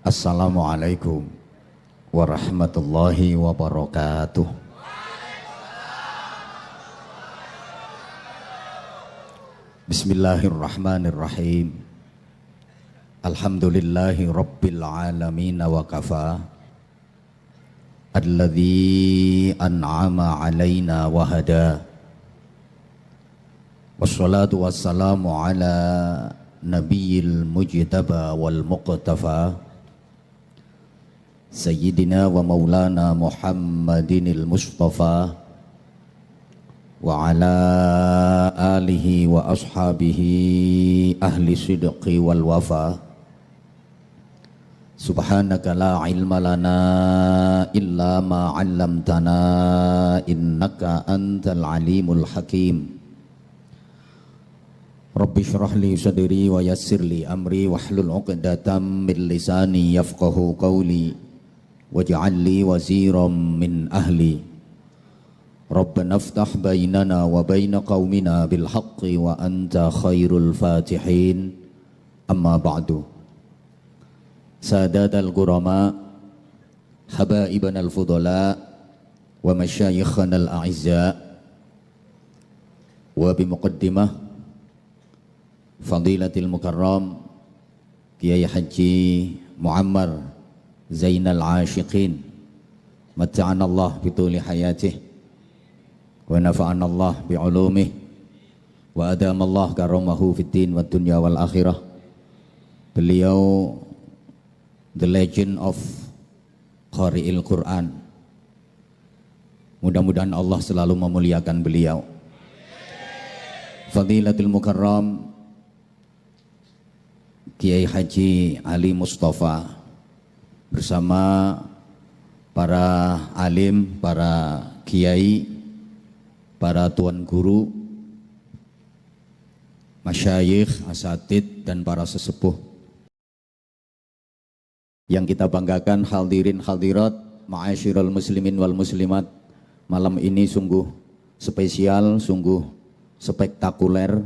Assalamualaikum warahmatullahi wabarakatuh. Bismillahirrahmanirrahim. Alhamdulillahi rabbil alamin wa kafa. Alladzi an'ama alaina wa hada. Wassalatu wassalamu ala nabiyil mujtaba wal muqtafa. Sayyidina wa maulana Muhammadinil Mustafa wa ala alihi wa ashabihi ahli sidqi wal wafa. Subhanaka la ilma lana illa ma 'allamtana innaka antal alimul hakim. Rabbi shrah li sadri wa yassir li amri wahlul 'uqdatam min lisani yafqahu qawli waj'al li waziran min ahli. Rabbana iftah bainana wa baina qaumina bil haqqi wa anta khairul fatihin. Amma ba'du. Sadatal qurama, habaibana al fudala, wa masyayikhana al a'izza, wa bimuqaddimah fadilatil mukarram Kiai Haji Muammar Zainal Ashiqin, mata'anallah bituli hayatih wa nafa'anallah bi'ulumih wa adamallah karamahu fid din wa dunya wal akhirah. Beliau the legend of Qari'il Quran. Mudah-mudahan Allah selalu memuliakan beliau. Fadilatul Mukarram Kiai Haji Ali Mustafa bersama para alim, para kiai, para tuan guru, masyayikh, asatid, dan para sesepuh yang kita banggakan, hadirin hadirat, ma'asyiral muslimin wal muslimat. Malam ini sungguh spesial, sungguh spektakuler.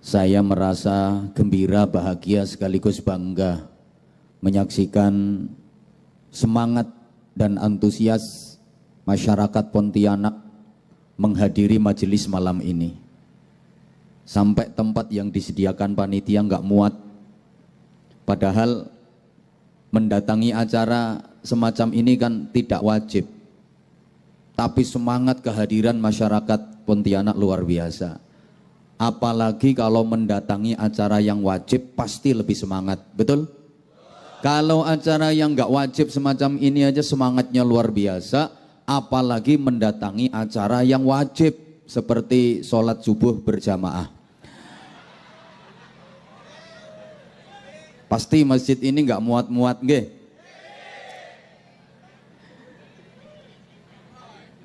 Saya merasa gembira, bahagia, sekaligus bangga menyaksikan semangat dan antusias masyarakat Pontianak menghadiri majelis malam ini. Sampai tempat yang disediakan panitia nggak muat. Padahal mendatangi acara semacam ini kan tidak wajib. Tapi semangat kehadiran masyarakat Pontianak luar biasa. Apalagi kalau mendatangi acara yang wajib pasti lebih semangat, betul? Kalau acara yang nggak wajib semacam ini aja semangatnya luar biasa, apalagi mendatangi acara yang wajib seperti sholat subuh berjamaah. Pasti masjid ini nggak muat-muat, nggih.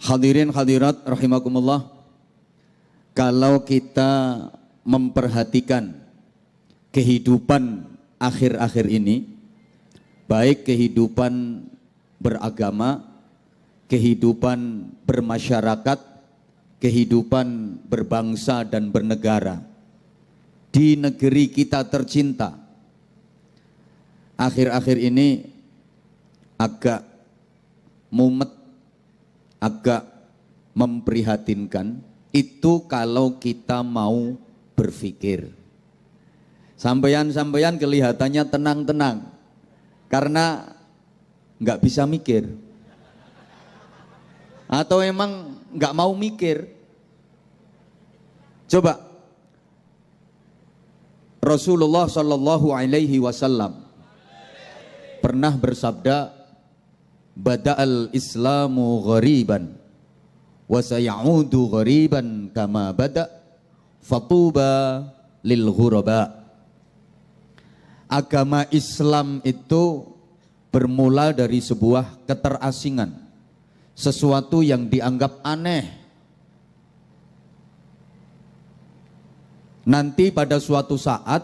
Hadirin hadirat rahimakumullah. Kalau kita memperhatikan kehidupan akhir-akhir ini, baik kehidupan beragama, kehidupan bermasyarakat, kehidupan berbangsa dan bernegara, di negeri kita tercinta, akhir-akhir ini agak mumet, agak memprihatinkan. Itu kalau kita mau berpikir. Sampeyan-sampeyan kelihatannya tenang-tenang karena nggak bisa mikir. Atau emang nggak mau mikir? Coba Rasulullah Shallallahu Alaihi Wasallam pernah bersabda, "Bada'al Islamu ghariban wa sayaudu ghariban kama bada, fatuba lil ghuraba." Agama Islam itu bermula dari sebuah keterasingan, sesuatu yang dianggap aneh. Nanti pada suatu saat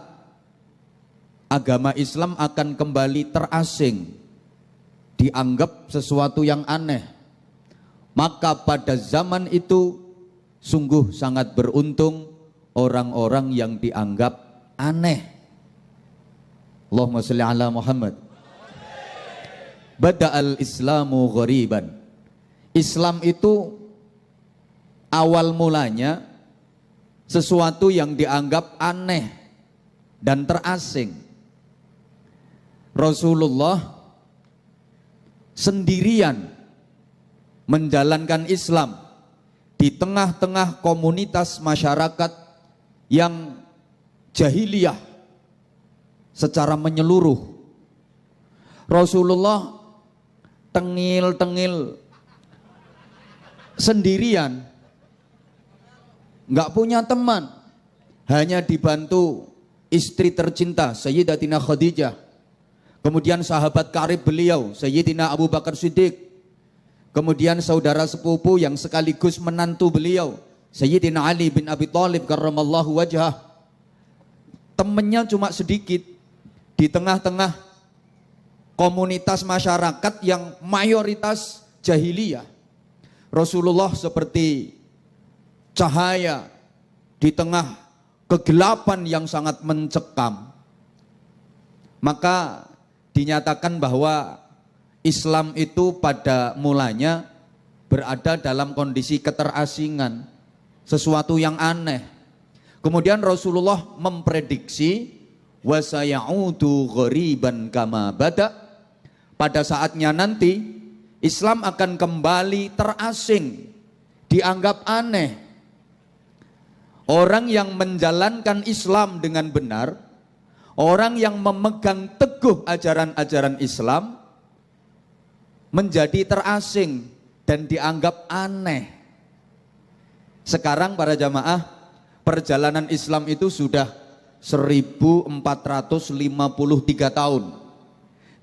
agama Islam akan kembali terasing, dianggap sesuatu yang aneh. Maka pada zaman itu sungguh sangat beruntung orang-orang yang dianggap aneh. Allahumma sholli ala Muhammad. Bada'al Islamu ghariban. Islam itu awal mulanya sesuatu yang dianggap aneh dan terasing. Rasulullah sendirian menjalankan Islam di tengah-tengah komunitas masyarakat yang jahiliyah secara menyeluruh. Rasulullah tengil-tengil sendirian, nggak punya teman, hanya dibantu istri tercinta Sayyidatina Khadijah, kemudian sahabat karib beliau Sayyidina Abu Bakar Siddiq, kemudian saudara sepupu yang sekaligus menantu beliau Sayyidina Ali bin Abi Thalib karramallahu wajhah. Temennya cuma sedikit di tengah-tengah komunitas masyarakat yang mayoritas jahiliyah. Rasulullah seperti cahaya di tengah kegelapan yang sangat mencekam. Maka dinyatakan bahwa Islam itu pada mulanya berada dalam kondisi keterasingan, sesuatu yang aneh. Kemudian Rasulullah memprediksi wasayaudu ghariban kama bada. Pada saatnya nanti Islam akan kembali terasing, dianggap aneh. Orang yang menjalankan Islam dengan benar, orang yang memegang teguh ajaran-ajaran Islam menjadi terasing dan dianggap aneh. Sekarang para jamaah, perjalanan Islam itu sudah 1453 tahun.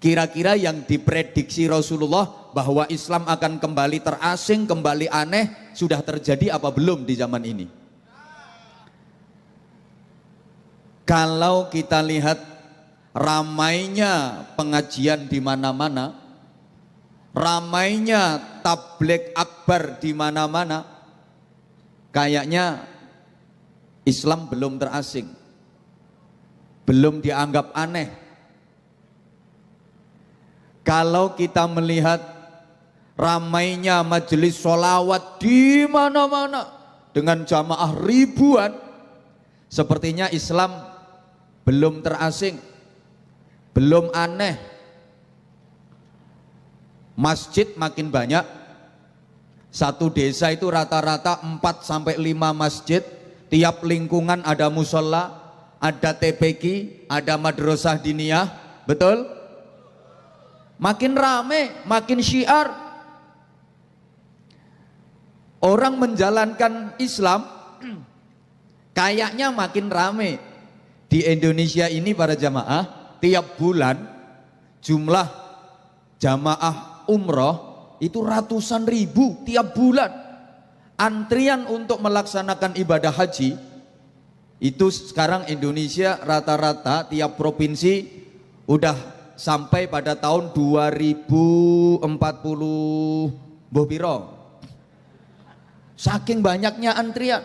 Kira-kira yang diprediksi Rasulullah bahwa Islam akan kembali terasing, kembali aneh, sudah terjadi apa belum di zaman ini? Kalau kita lihat ramainya pengajian di mana-mana, ramainya tabligh akbar di mana-mana, kayaknya Islam belum terasing, belum dianggap aneh. Kalau kita melihat ramainya majelis sholawat di mana-mana dengan jamaah ribuan, sepertinya Islam belum terasing, belum aneh. Masjid makin banyak. Satu desa itu rata-rata 4 sampai 5 masjid. Tiap lingkungan ada musola, ada TPQ, ada madrasah diniyah. Betul? Makin rame, makin syiar. Orang menjalankan Islam kayaknya makin rame. Di Indonesia ini para jamaah, tiap bulan jumlah jamaah umroh itu ratusan ribu tiap bulan. Antrian untuk melaksanakan ibadah haji itu sekarang Indonesia rata-rata tiap provinsi udah sampai pada tahun 2040 mbuh piro. Saking banyaknya antrian.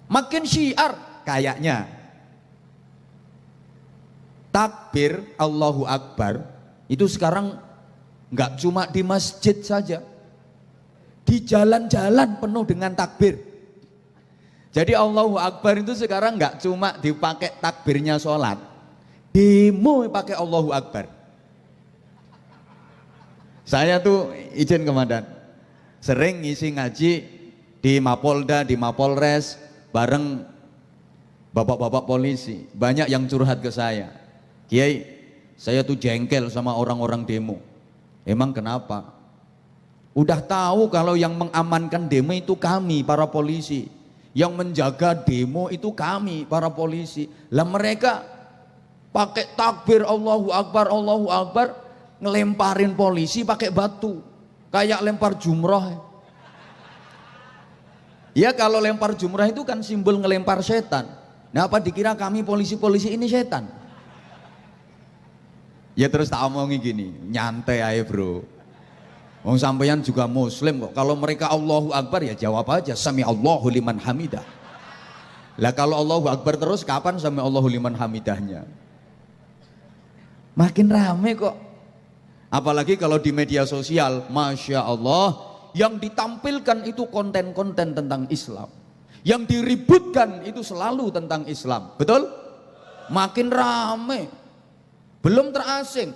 Makin syiar kayaknya. Takbir Allahu Akbar itu sekarang nggak cuma di masjid saja. Di jalan-jalan penuh dengan takbir. Jadi Allahu Akbar itu sekarang nggak cuma dipakai takbirnya sholat, demo pakai Allahu Akbar. Saya tuh izin komandan, sering ngisi ngaji di Mapolda, di Mapolres bareng bapak-bapak polisi. Banyak yang curhat ke saya, Kiai, saya tuh jengkel sama orang-orang demo. Emang kenapa? Udah tahu kalau yang mengamankan demo itu kami para polisi, yang menjaga demo itu kami para polisi. Lah mereka pakai takbir Allahu Akbar, ngelemparin polisi pakai batu, kayak lempar jumrah. Ya kalau lempar jumrah itu kan simbol ngelempar setan. Nah apa dikira kami polisi-polisi ini setan? Ya terus tak omongi gini, nyantai aja bro. Wong sampeyan juga muslim kok. Kalau mereka Allahu Akbar ya jawab aja sami Allahu liman hamidah. Lah kalau Allahu Akbar terus kapan sampai Allahu liman hamidahnya? Makin rame kok. Apalagi kalau di media sosial, Masya Allah, yang ditampilkan itu konten-konten tentang Islam. Yang diributkan itu selalu tentang Islam. Betul? Makin rame. Belum terasing.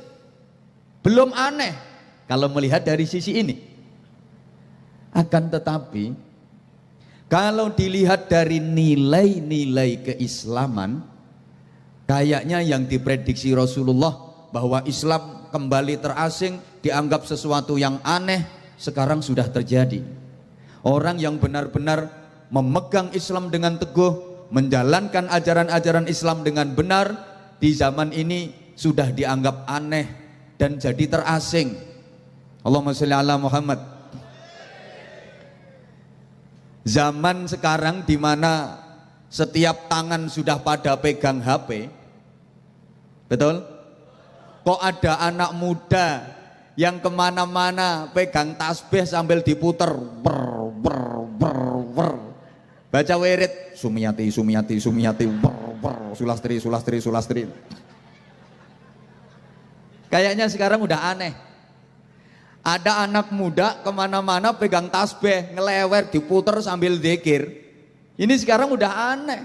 Belum aneh kalau melihat dari sisi ini. Akan tetapi kalau dilihat dari nilai-nilai keislaman, kayaknya yang diprediksi Rasulullah bahwa Islam kembali terasing, dianggap sesuatu yang aneh, sekarang sudah terjadi. Orang yang benar-benar memegang Islam dengan teguh, menjalankan ajaran-ajaran Islam dengan benar, di zaman ini sudah dianggap aneh dan jadi terasing. Allahumma sholli ala Muhammad. Zaman sekarang di mana setiap tangan sudah pada pegang HP, betul? Kok ada anak muda yang kemana-mana pegang tasbih sambil diputer, baca wirid, Sumiyati, Sumiyati, Sumiyati, Sulastri, Sulastri, Sulastri. Kayaknya sekarang udah aneh. Ada anak muda kemana-mana pegang tasbih, ngelewer, diputer sambil zikir. Ini sekarang udah aneh.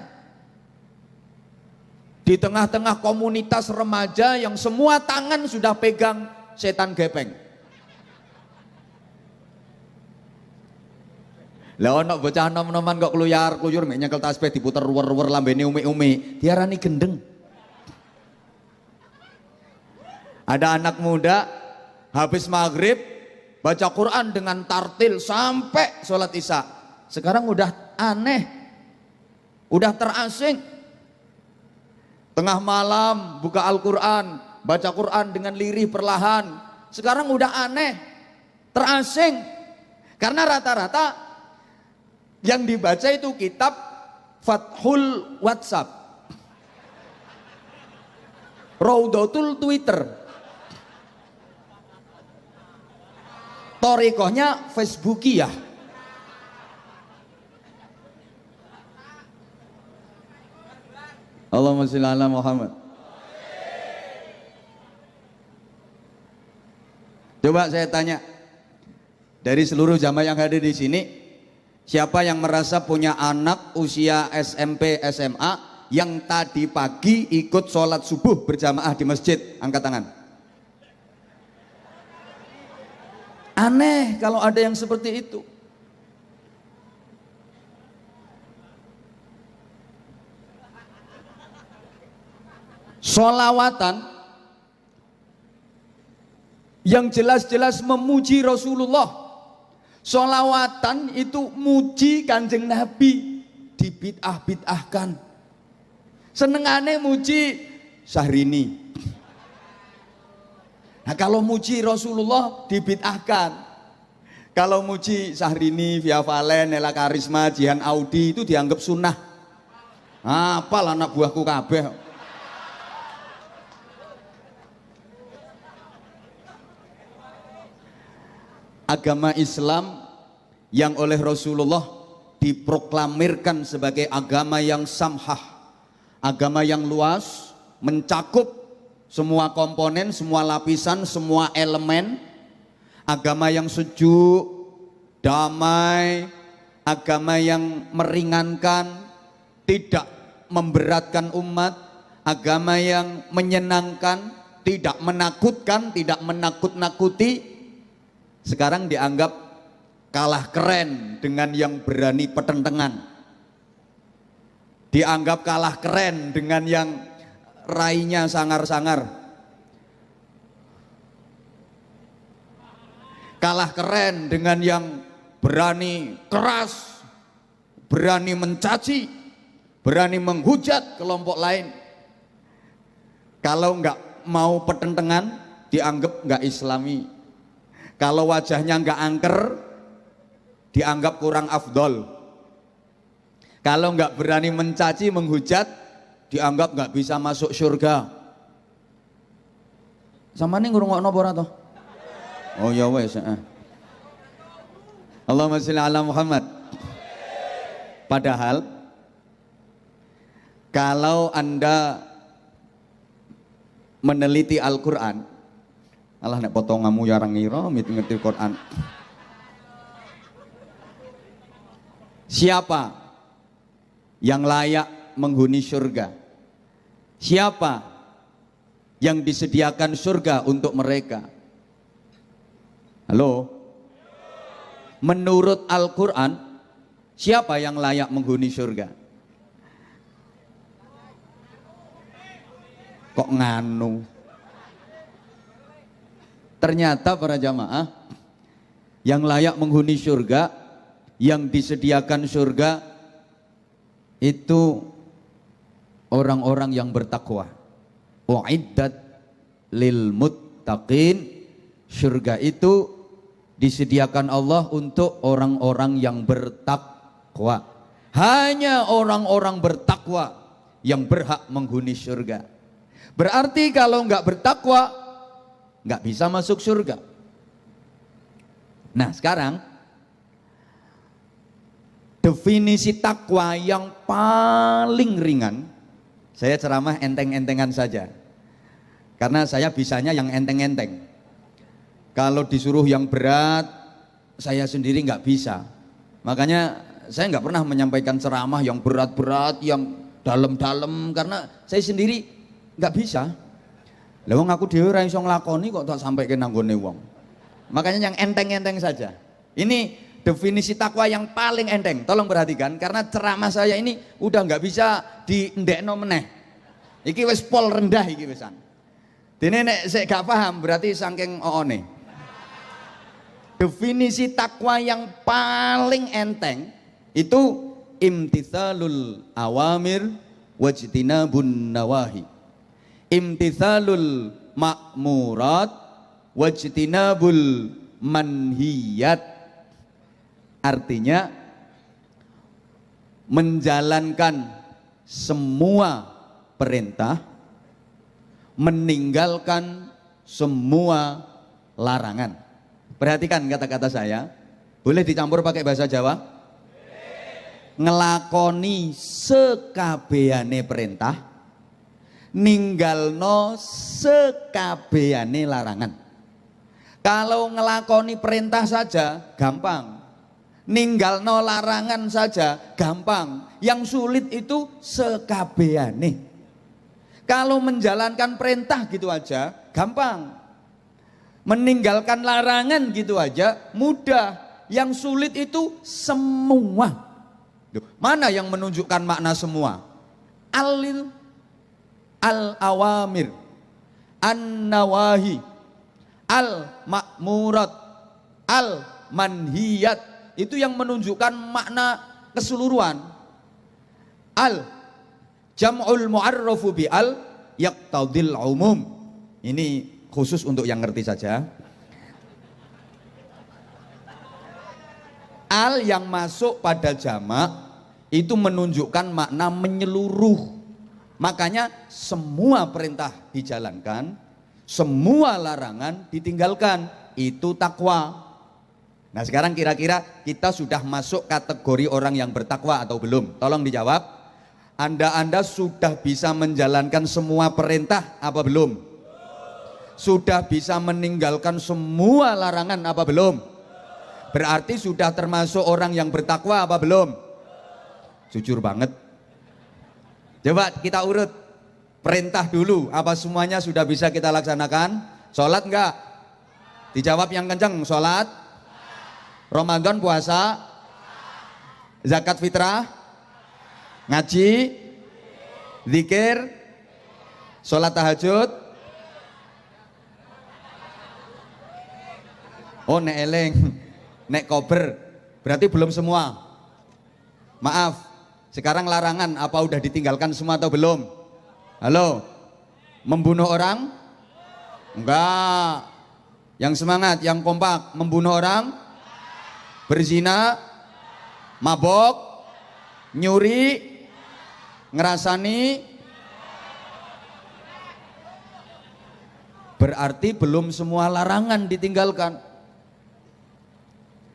Di tengah-tengah komunitas remaja yang semua tangan sudah pegang setan gepeng. Lah ono bocah nom-noman kok kluyar-kluyur mek nyekel tasbih diputer ruwer-ruwer lambene umi-umi, diarani gendeng. Ada anak muda habis maghrib baca Quran dengan tartil sampai sholat isya. Sekarang udah aneh, udah terasing. Tengah malam buka Al-Quran, baca Quran dengan lirih perlahan. Sekarang udah aneh, terasing. Karena rata-rata yang dibaca itu kitab Fathul WhatsApp, Raudatul Twitter, Torikohnya Facebookiyah. Allahumma sholli ala Muhammad. Coba saya tanya, dari seluruh jamaah yang hadir di sini, siapa yang merasa punya anak usia SMP, SMA yang tadi pagi ikut sholat subuh berjamaah di masjid? Angkat tangan. Aneh kalau ada yang seperti itu. Sholawatan yang jelas-jelas memuji Rasulullah. Sholawatan itu muji Kanjeng Nabi, dibid'ah-bid'ahkan. Senengane muji Syahrini. Nah kalau muji Rasulullah dibid'ahkan. Kalau muji Syahrini, Via Valen, Nela Karisma, Jihan Audi itu dianggap sunnah. Apal anak buahku kabeh. Agama Islam yang oleh Rasulullah diproklamirkan sebagai agama yang samhah, agama yang luas, mencakup semua komponen, semua lapisan, semua elemen, agama yang sejuk, damai, agama yang meringankan, tidak memberatkan umat, agama yang menyenangkan, tidak menakutkan, tidak menakut-nakuti. Sekarang dianggap kalah keren dengan yang berani pertentangan. Dianggap kalah keren dengan yang rainya sangar-sangar. Kalah keren dengan yang berani keras, berani mencaci, berani menghujat kelompok lain. Kalau nggak mau pertentangan dianggap nggak Islami. Kalau wajahnya nggak angker dianggap kurang afdol. Kalau nggak berani mencaci, menghujat dianggap nggak bisa masuk surga. Sama nih ngurungokno apa ora toh? Oh ya wes. Allahumma sholli ala Muhammad. Padahal Kalau Anda meneliti Al-Quran, alah nek potonganmu yarang ngira ngerti Quran. Siapa yang layak menghuni surga? Siapa yang disediakan surga untuk mereka? Halo? Menurut Al-Quran, siapa yang layak menghuni surga? Kok nganu? Ternyata para jamaah, yang layak menghuni surga, yang disediakan surga itu orang-orang yang bertakwa. Uiddat lil muttaqin. Surga itu disediakan Allah untuk orang-orang yang bertakwa. Hanya orang-orang bertakwa yang berhak menghuni surga. Berarti kalau nggak bertakwa nggak bisa masuk surga. Nah sekarang definisi takwa yang paling ringan, saya ceramah enteng-entengan saja karena saya bisanya yang enteng-enteng. Kalau disuruh yang berat saya sendiri nggak bisa, makanya saya nggak pernah menyampaikan ceramah yang berat-berat, yang dalam-dalam, karena saya sendiri nggak bisa. Lah wong aku dhewe ora iso nglakoni kok tak sampaike nanggone wong. Makanya yang enteng-enteng saja. Ini definisi takwa yang paling enteng. Tolong perhatikan karena ceramah saya ini udah nggak bisa diendekno meneh. Iki wis pol rendah iki wisan. Dene nek sik gak paham berarti saking oone. Definisi takwa yang paling enteng itu imtitsalul awamir wajtinabun nawahi. Imtitsalul ma'murat wajtinabul manhiyat. Artinya menjalankan semua perintah, meninggalkan semua larangan. Perhatikan kata-kata saya, boleh dicampur pakai bahasa Jawa? Ngelakoni sekabehane perintah, ninggalno sekabehane larangan. Kalau ngelakoni perintah saja gampang, ninggalno larangan saja gampang. Yang sulit itu sekabehane. Kalau menjalankan perintah gitu aja gampang, meninggalkan larangan gitu aja mudah. Yang sulit itu semua. Mana yang menunjukkan makna semua? Al-awamir, an-nawahi, al-ma'murat, al-manhiyat. Itu yang menunjukkan makna keseluruhan. Jam'ul mu'arrafu bi'al yaqtadil umum. Ini khusus untuk yang ngerti saja. Al yang masuk pada jamak itu menunjukkan makna menyeluruh. Makanya semua perintah dijalankan, semua larangan ditinggalkan. Itu takwa. Nah sekarang kira-kira kita sudah masuk kategori orang yang bertakwa atau belum? Tolong dijawab. Anda sudah bisa menjalankan semua perintah apa belum? Sudah bisa meninggalkan semua larangan apa belum? Berarti sudah termasuk orang yang bertakwa apa belum? Jujur banget. Coba kita urut. Perintah dulu, apa semuanya sudah bisa kita laksanakan? Sholat enggak? Dijawab yang kencang, sholat. Ramadan puasa. Zakat fitrah. Ngaji. Zikir. Sholat tahajud. Oh nek eleng, nek kober, berarti belum semua. Maaf, sekarang larangan apa udah ditinggalkan semua atau belum? Halo, membunuh orang? Enggak. Yang semangat, yang kompak, membunuh orang? Berzina? Mabok? Nyuri? Ngerasani? Berarti belum semua larangan ditinggalkan.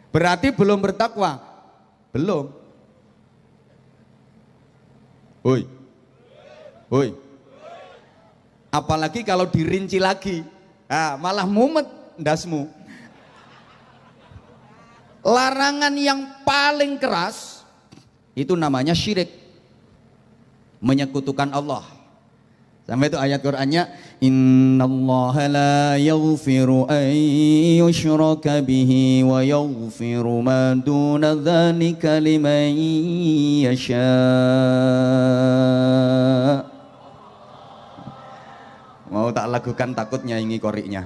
Berarti belum bertakwa? Belum. Woi, Woi. Apalagi kalau dirinci lagi, malah mumet ndasmu. Larangan yang paling keras itu namanya syirik, menyekutukan Allah. Sampai itu ayat Qur'annya, innallaha la yaghfiru an yushraka bihi wa yaghfiru ma duna dzalika liman yasha. Mau tak lakukan takut nyanyi koriknya.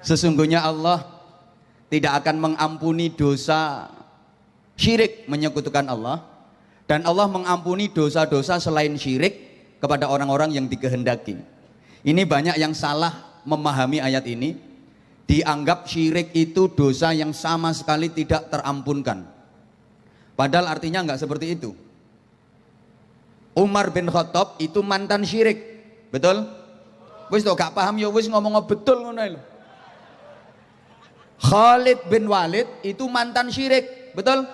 Sesungguhnya Allah tidak akan mengampuni dosa syirik, menyekutukan Allah, dan Allah mengampuni dosa-dosa selain syirik kepada orang-orang yang dikehendaki. Ini banyak yang salah memahami ayat ini, dianggap syirik itu dosa yang sama sekali tidak terampunkan. Padahal artinya enggak seperti itu. Umar bin Khattab itu mantan syirik, betul? Wis to gak paham ya wis ngomong betul ngono lho. Khalid bin Walid itu mantan syirik, betul?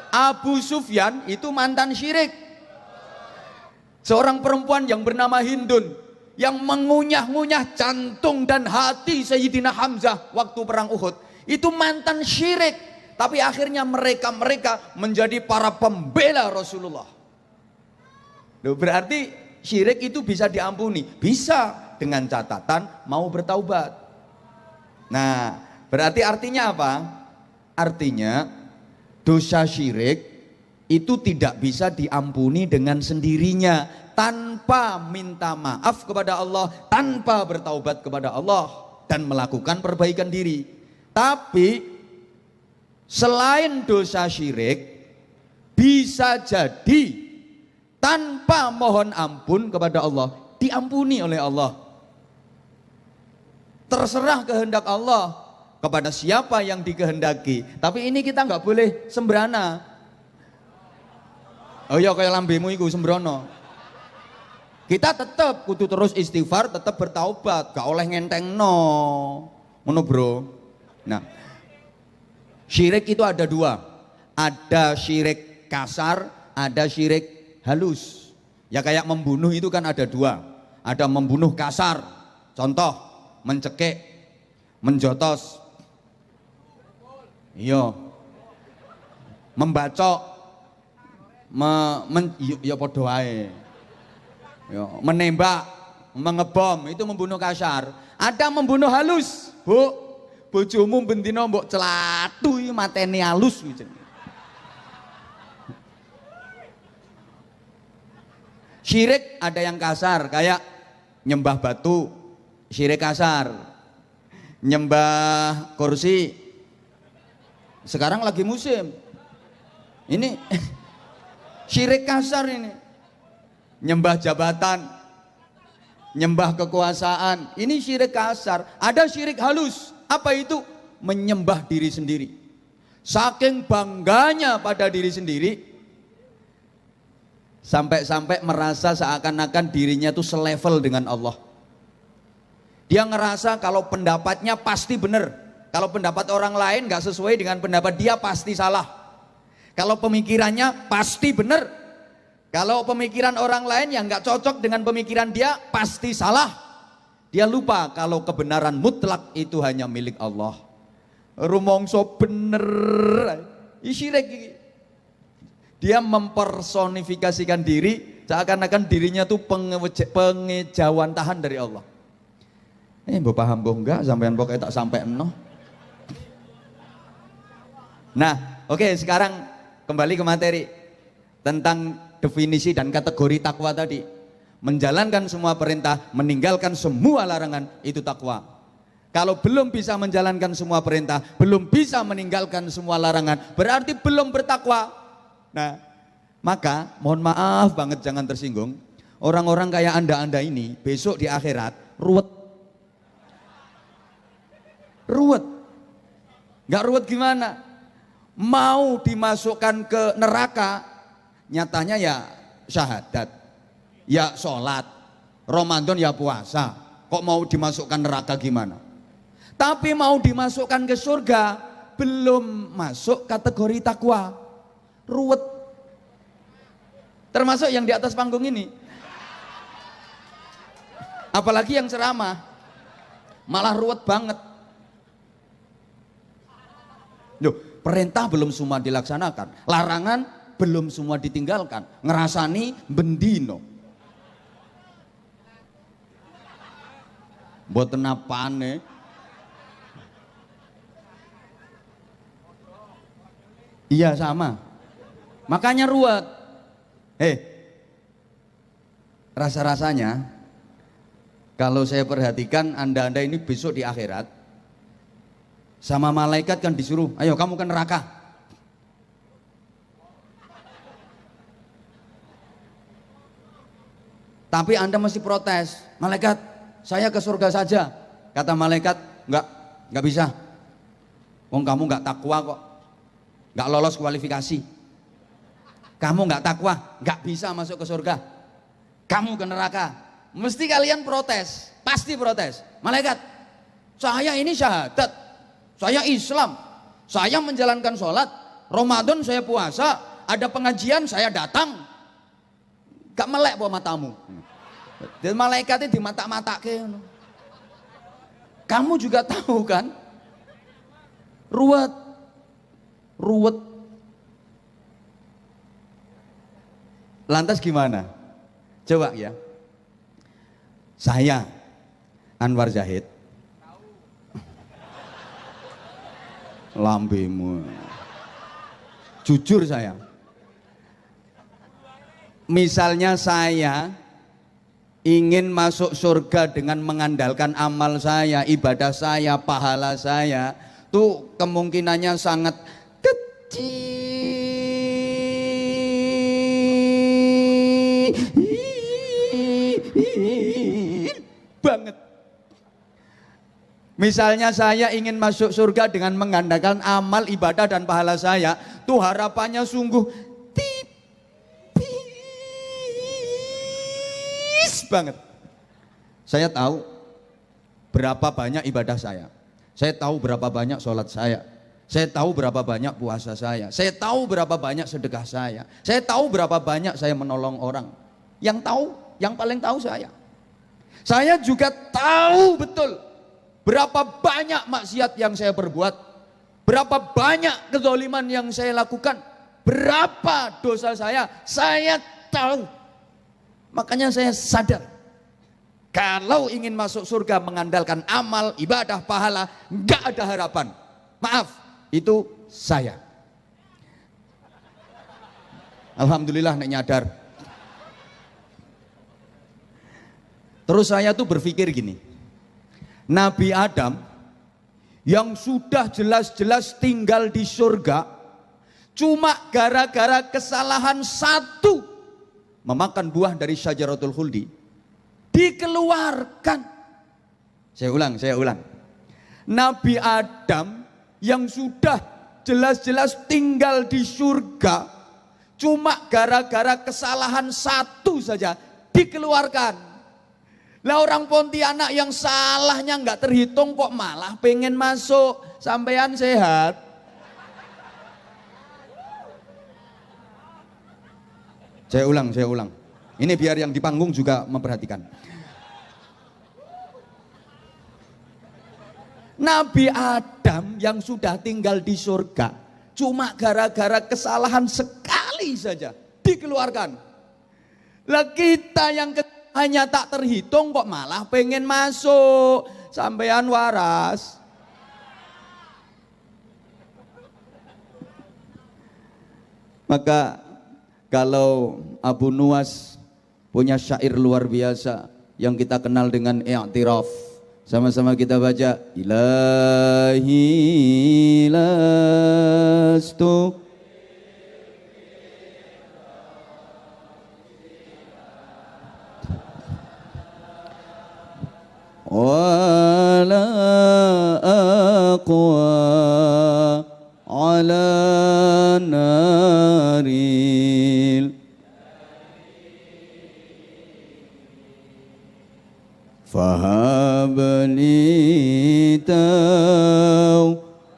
Abu Sufyan itu mantan syirik. Seorang perempuan yang bernama Hindun yang mengunyah-ngunyah jantung dan hati Sayyidina Hamzah waktu perang Uhud itu mantan syirik, tapi akhirnya mereka menjadi para pembela Rasulullah. Loh, berarti syirik itu bisa diampuni, bisa dengan catatan mau bertaubat. Nah, berarti artinya apa? Artinya dosa syirik itu tidak bisa diampuni dengan sendirinya, tanpa minta maaf kepada Allah, tanpa bertaubat kepada Allah dan melakukan perbaikan diri. Tapi selain dosa syirik, bisa jadi tanpa mohon ampun kepada Allah diampuni oleh Allah. Terserah kehendak Allah kepada siapa yang dikehendaki. Tapi ini kita nggak boleh sembrana. Oh ya kayak lambemu iku sembrono. Kita tetap kudu terus istighfar, tetap bertaubat, gak oleh ngentengno. Ngono bro. Nah, syirik itu ada dua. Ada syirik kasar, ada syirik halus. Ya kayak membunuh itu kan ada dua. Ada membunuh kasar, contoh mencekik, menjotos, iya, membacok, ya padha wae. Ya, menembak, mengebom itu membunuh kasar. Ada membunuh halus, Bu. Bojomu bendina mbok celatu iki mateni halus iki. Syirik ada yang kasar kayak nyembah batu, syirik kasar. Nyembah kursi, sekarang lagi musim ini syirik kasar ini. Nyembah jabatan, nyembah kekuasaan, ini syirik kasar. Ada syirik halus, apa itu? Menyembah diri sendiri. Saking bangganya pada diri sendiri, sampai-sampai merasa seakan-akan dirinya tuh selevel dengan Allah. Dia ngerasa kalau pendapatnya pasti benar. Kalau pendapat orang lain gak sesuai dengan pendapat dia pasti salah. Kalau pemikirannya pasti benar. Kalau pemikiran orang lain yang gak cocok dengan pemikiran dia pasti salah. Dia lupa kalau kebenaran mutlak itu hanya milik Allah. Rumongso bener. Syirik. Dia mempersonifikasikan diri seakan-akan dirinya tuh pengejauhan tahan dari Allah. Mbok paham mbok enggak sampean pokoknya tak sampai eno. Nah, oke, sekarang kembali ke materi tentang definisi dan kategori takwa tadi. Menjalankan semua perintah, meninggalkan semua larangan, itu takwa. Kalau belum bisa menjalankan semua perintah, belum bisa meninggalkan semua larangan, berarti belum bertakwa. Nah, maka mohon maaf banget jangan tersinggung. Orang-orang kayak anda ini besok di akhirat ruwet. Ruwet. Gak ruwet gimana? Mau dimasukkan ke neraka, nyatanya ya syahadat, ya sholat, Ramadan ya puasa. Kok mau dimasukkan neraka gimana? Tapi mau dimasukkan ke surga, belum masuk kategori takwa, ruwet. Termasuk yang di atas panggung ini. Apalagi yang ceramah, malah ruwet banget. Loh, perintah belum semua dilaksanakan, larangan belum semua ditinggalkan, ngerasani bendino. Mboten apane. Iya sama. Makanya ruwet. Rasa-rasanya kalau saya perhatikan Anda ini besok di akhirat sama malaikat kan disuruh, ayo kamu ke neraka. Tapi Anda masih protes, malaikat, saya ke surga saja. Kata malaikat, enggak bisa. Wong kamu enggak takwa kok. Enggak lolos kualifikasi. Kamu enggak takwa, enggak bisa masuk ke surga. Kamu ke neraka. Mesti kalian protes, pasti protes. Malaikat, saya ini syahadat, saya Islam, saya menjalankan sholat, Ramadan saya puasa, ada pengajian saya datang. Gak melek bawa matamu. Dan malaikatnya di mata-mata ke. Kamu juga tahu kan? Ruwet. Lantas gimana? Coba ya. Saya Anwar Zahid. Lambemu. Jujur saya. Misalnya saya ingin masuk surga dengan mengandalkan amal saya, ibadah saya, pahala saya, tuh kemungkinannya sangat kecil banget. Misalnya saya ingin masuk surga dengan mengandalkan amal, ibadah dan pahala saya, tuh harapannya sungguh banget. Saya tahu berapa banyak ibadah saya tahu berapa banyak sholat saya tahu berapa banyak puasa saya tahu berapa banyak sedekah saya tahu berapa banyak saya menolong orang. Yang tahu, yang paling tahu saya juga tahu betul berapa banyak maksiat yang saya perbuat, berapa banyak kezaliman yang saya lakukan, berapa dosa saya tahu. Makanya saya sadar, kalau ingin masuk surga mengandalkan amal, ibadah, pahala, nggak ada harapan. Maaf, itu saya. Alhamdulillah nek nyadar. Terus saya tuh berpikir gini, Nabi Adam yang sudah jelas-jelas tinggal di surga, cuma gara-gara kesalahan satu, memakan buah dari syajaratul khuldi, dikeluarkan. Saya ulang. Nabi Adam yang sudah jelas-jelas tinggal di surga, cuma gara-gara kesalahan satu saja dikeluarkan. Lah orang Pontianak yang salahnya nggak terhitung kok malah pengen masuk. Sampean sehat? Saya ulang. Ini biar yang di panggung juga memperhatikan. Nabi Adam yang sudah tinggal di surga, cuma gara-gara kesalahan sekali saja dikeluarkan. Lah kita yang hanya tak terhitung kok malah pengen masuk. Sampean waras. Maka kalau Abu Nuwas punya syair luar biasa yang kita kenal dengan i'tiraf. Sama-sama kita baca. Ilahi lastu wala aqwa ala naril fahabli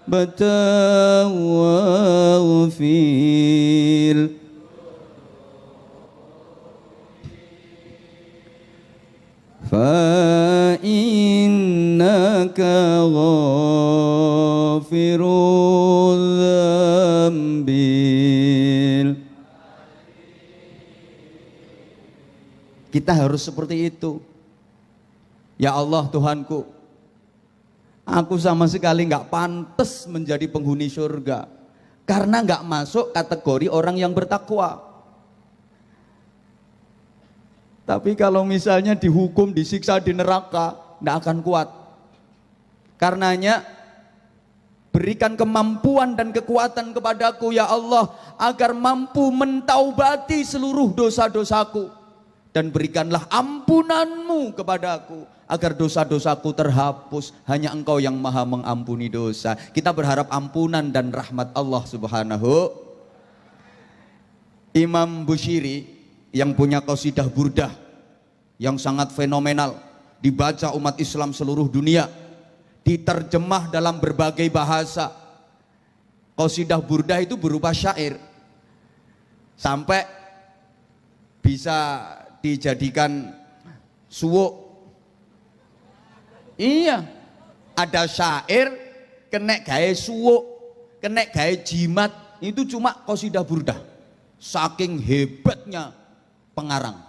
batawaghfir fa innaka ghafirudz dzambil. Kita harus seperti itu. Ya Allah Tuhanku, aku sama sekali nggak pantas menjadi penghuni surga karena nggak masuk kategori orang yang bertakwa. Tapi kalau misalnya dihukum, disiksa di neraka, nggak akan kuat. Karenanya berikan kemampuan dan kekuatan kepadaku ya Allah agar mampu mentaubati seluruh dosa-dosaku, dan berikanlah ampunanmu kepadaku agar dosa-dosaku terhapus. Hanya Engkau yang maha mengampuni dosa. Kita berharap ampunan dan rahmat Allah subhanahu. Imam Bushiri yang punya qasidah burdah yang sangat fenomenal, dibaca umat Islam seluruh dunia, diterjemah dalam berbagai bahasa. Qasidah burdah itu berupa syair, sampai bisa dijadikan suwuk. Iya, ada syair kena gawe suwuk, kena gawe jimat, itu cuma qasidah burdah. Saking hebatnya pengarang.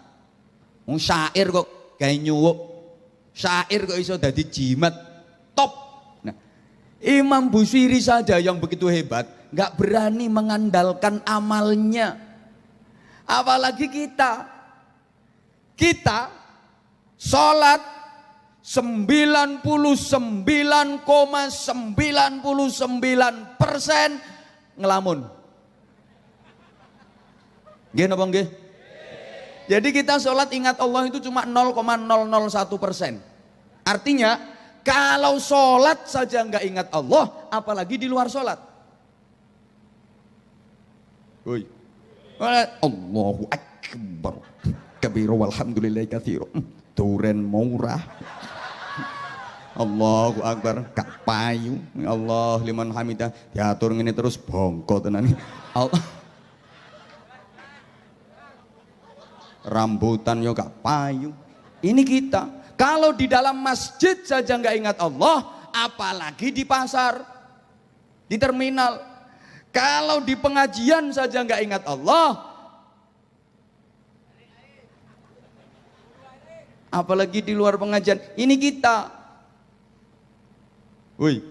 Syair kok gawe nyuwuk, syair kok iso dadi jimat, top. Nah, Imam Bushiri saja yang begitu hebat, nggak berani mengandalkan amalnya. Apalagi kita sholat 99,99% ngelamun. Nggih napa nggih? Jadi kita sholat ingat Allah itu cuma 0,001%. Artinya kalau sholat saja nggak ingat Allah, apalagi di luar sholat. Woi, Allahu Akbar kabiru walhamdulillahi katsiru. Duren murah. Allahu Akbar gak payu. Allah liman hamidah. Diatur ngene terus bongko tenan. Allah. Rambutan yo gak payu. Ini kita. Kalau di dalam masjid saja nggak ingat Allah, apalagi di pasar, di terminal. Kalau di pengajian saja nggak ingat Allah, apalagi di luar pengajian. Ini kita. Woi,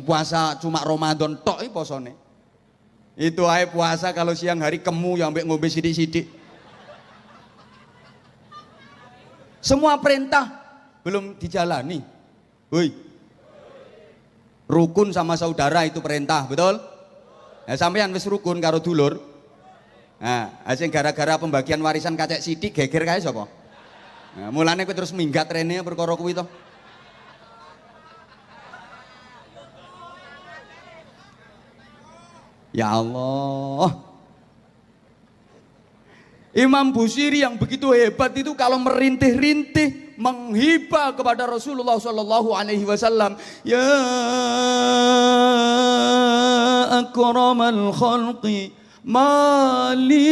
puasa cuma Ramadan tok posone. Itu ae puasa kalau siang hari kemu yang ambek ngombe sidik-sidik. Semua perintah belum dijalani. Woi, rukun sama saudara itu perintah, betul? Nah, sampean wis rukun karo dulur. Nah, asing gara-gara pembagian warisan kacek sidik geger kae sapa? Nah, mulane kowe terus minggat rene perkara kuwi to. Ya Allah, Imam Bushiri yang begitu hebat itu kalau merintih-rintih menghibah kepada Rasulullah Shallallahu Alaihi Wasallam, ya akramal khalqi mali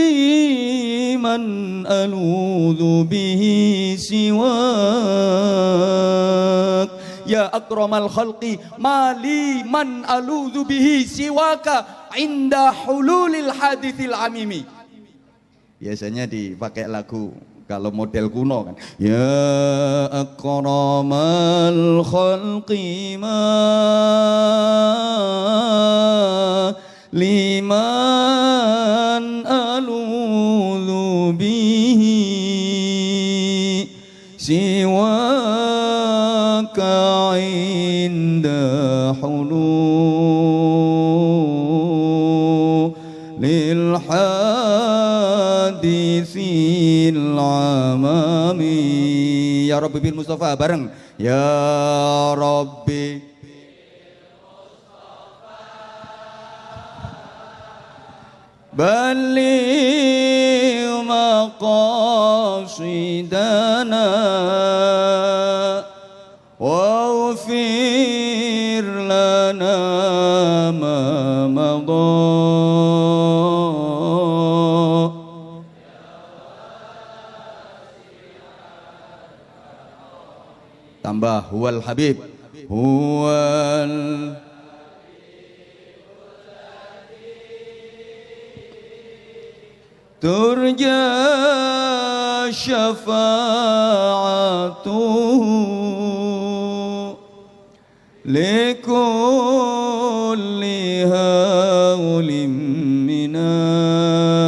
man aludhu bihi siwak, ya akramal khalqi mali man aludhu bihi siwaka inda hululil hadithil amimi. Biasanya dipakai lagu kalau model kuno kan, ya akramal khalqi ma liman aludhu bihi siwaka inda hululil hadithil amami. Ya Rabbi bil Mustafa bareng, ya Rabbi baligh maqasidana waghfir tambah huwal habib huwal turja syafa'atuhu likulli haulim minal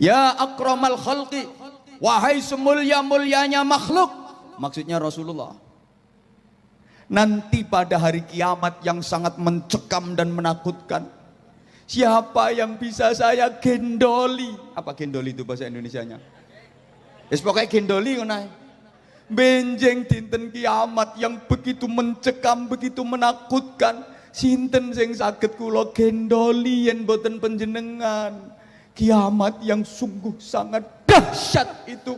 ya akramal khalqi, wahai semulia-mulianya makhluk, maksudnya Rasulullah. Nanti pada hari kiamat yang sangat mencekam dan menakutkan, siapa yang bisa saya gendoli? Apa gendoli itu bahasa Indonesianya? Pokoknya gendoli ngono. Benjeng dinten kiamat yang begitu mencekam, begitu menakutkan. Sinten sing saged kula gendoli yen boten panjenengan? Kiamat yang sungguh sangat dahsyat itu.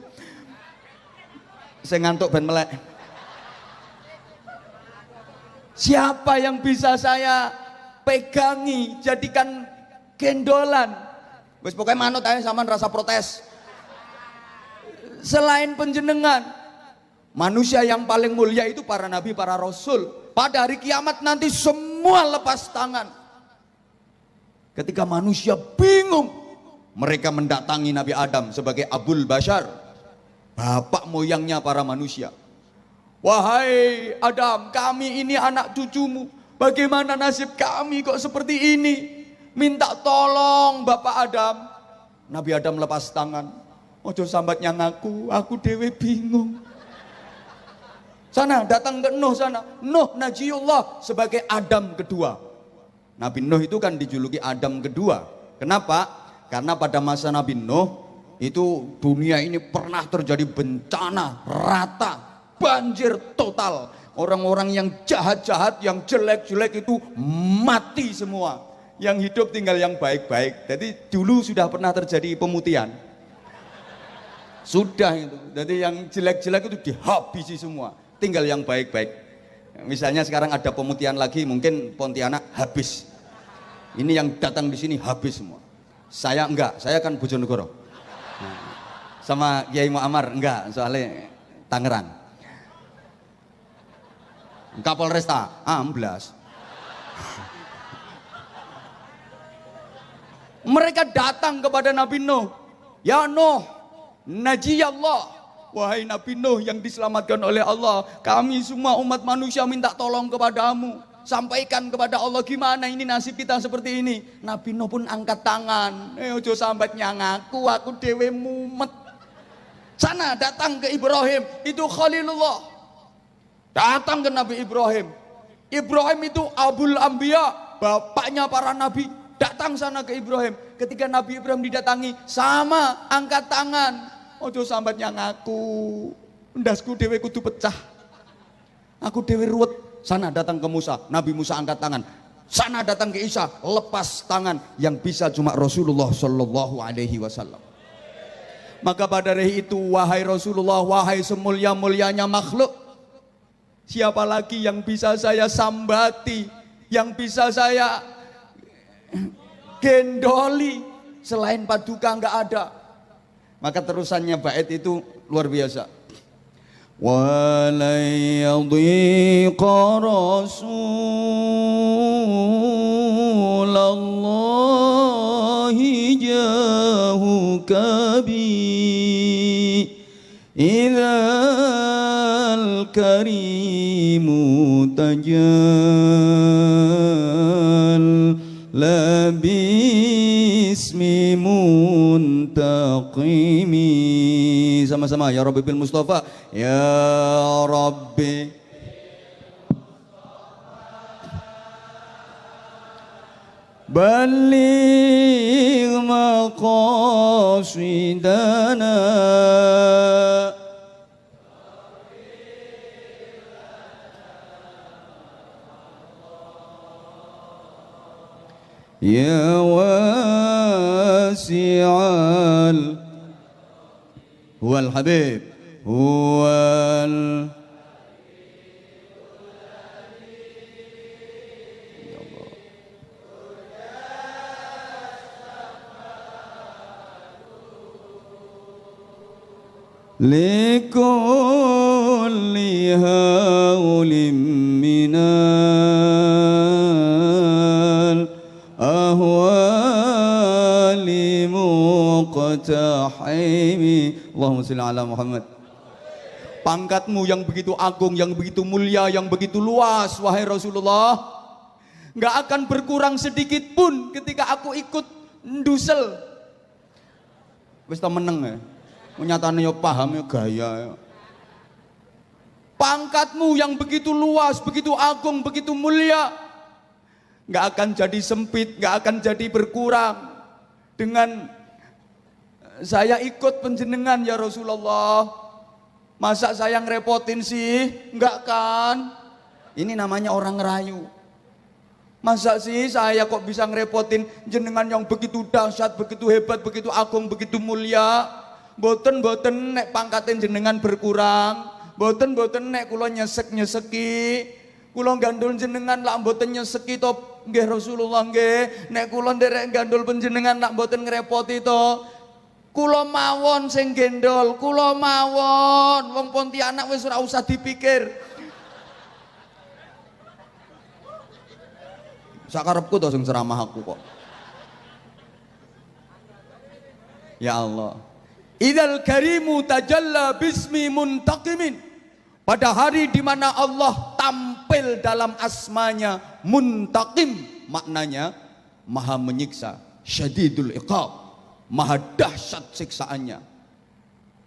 Saya ngantuk ben melek. Siapa yang bisa saya pegangi, jadikan gendolan? Wes pokoknya manut aja sampean rasa protes. Selain panjenengan, manusia yang paling mulia itu para nabi, para rasul. Pada hari kiamat nanti semua lepas tangan. Ketika manusia bingung, mereka mendatangi Nabi Adam sebagai Abul Bashar, bapak moyangnya para manusia. Wahai Adam, kami ini anak cucumu. Bagaimana nasib kami kok seperti ini? Minta tolong Bapak Adam. Nabi Adam lepas tangan. Ojo sambatnya ngaku, aku dewe bingung. Sana, datang ke Nuh sana. Nuh Najiullah sebagai Adam kedua. Nabi Nuh itu kan dijuluki Adam kedua. Kenapa? Karena pada masa Nabi Nuh itu dunia ini pernah terjadi bencana rata. Banjir total, orang-orang yang jahat-jahat, yang jelek-jelek itu mati semua, yang hidup tinggal yang baik-baik. Jadi dulu sudah pernah terjadi pemutihan, sudah itu. Jadi yang jelek-jelek itu dihabisi semua, tinggal yang baik-baik. Misalnya sekarang ada pemutihan lagi, mungkin Pontianak habis. Ini yang datang di sini habis semua. Saya enggak, saya kan Bojonegoro. Sama Kiai Muammar enggak, soalnya Tangerang. Kapolresta amblas. Mereka datang kepada Nabi Nuh. Ya Nuh, Najiyallah. Wahai Nabi Nuh yang diselamatkan oleh Allah, kami semua umat manusia minta tolong kepadamu. Sampaikan kepada Allah gimana ini nasib kita seperti ini. Nabi Nuh pun angkat tangan. Ojo sambatnya ngaku, aku dewe mumet. Sana datang ke Ibrahim, itu Khalilullah. Datang ke Nabi Ibrahim. Ibrahim itu Abul Anbiya, bapaknya para nabi. Datang sana ke Ibrahim. Ketika Nabi Ibrahim didatangi, sama angkat tangan. Ojo sambatnya ngaku, ndasku dewe kudu pecah. Aku dewe ruwet. Sana datang ke Musa, Nabi Musa angkat tangan. Sana datang ke Isa, lepas tangan. Yang bisa cuma Rasulullah Shallallahu Alaihi Wasallam. Maka pada hari itu, wahai Rasulullah, wahai semulia-mulianya makhluk, siapa lagi yang bisa saya sambati, yang bisa saya gendoli selain Paduka? Enggak ada. Maka terusannya bait itu luar biasa. Wala yadhiqa Rasulallahi jahuka bi idza al-karimu tajal la bismi muntaqimi. Sama-sama ya Rabbi bil Mustafa, ya Rabbi baligh maqasidana ya wasi'al huwal habib huwal likulli haulim minal ahwali muqtahimi. Allahumma sholli ala Muhammad. Pangkatmu yang begitu agung, yang begitu mulia, yang begitu luas, wahai Rasulullah, nggak akan berkurang sedikit pun ketika aku ikut ndusel. Wis ta meneng ya. Nyatane yo paham yo gaya. Pangkatmu yang begitu luas, begitu agung, begitu mulia, nggak akan jadi sempit, nggak akan jadi berkurang dengan saya ikut penjenengan ya Rasulullah. Masa saya ngerepotin sih? Enggak kan? Ini namanya orang ngerayu. Masa sih saya kok bisa ngerepotin jenengan yang begitu dahsyat, begitu hebat, begitu agung, begitu mulia? Boten nek pangkatin jenengan berkurang, boten nek kula nyeseki, kula gandul jenengan lak boten nyeseki to nggih Rasulullah nggih. Nek kula nderek gandul panjenengan lak boten ngrepoti to. Kula mawon sing gendol, kula mawon. Wong Pontianak wis ora usah dipikir. Sakarepku to sing ceramah aku kok. Ya Allah. Idzal karimu tajalla bismi muntaqimin. Pada hari di mana Allah tampil dalam asmanya muntaqim, maknanya maha menyiksa, syadidul iqab, maha dahsyat siksaannya.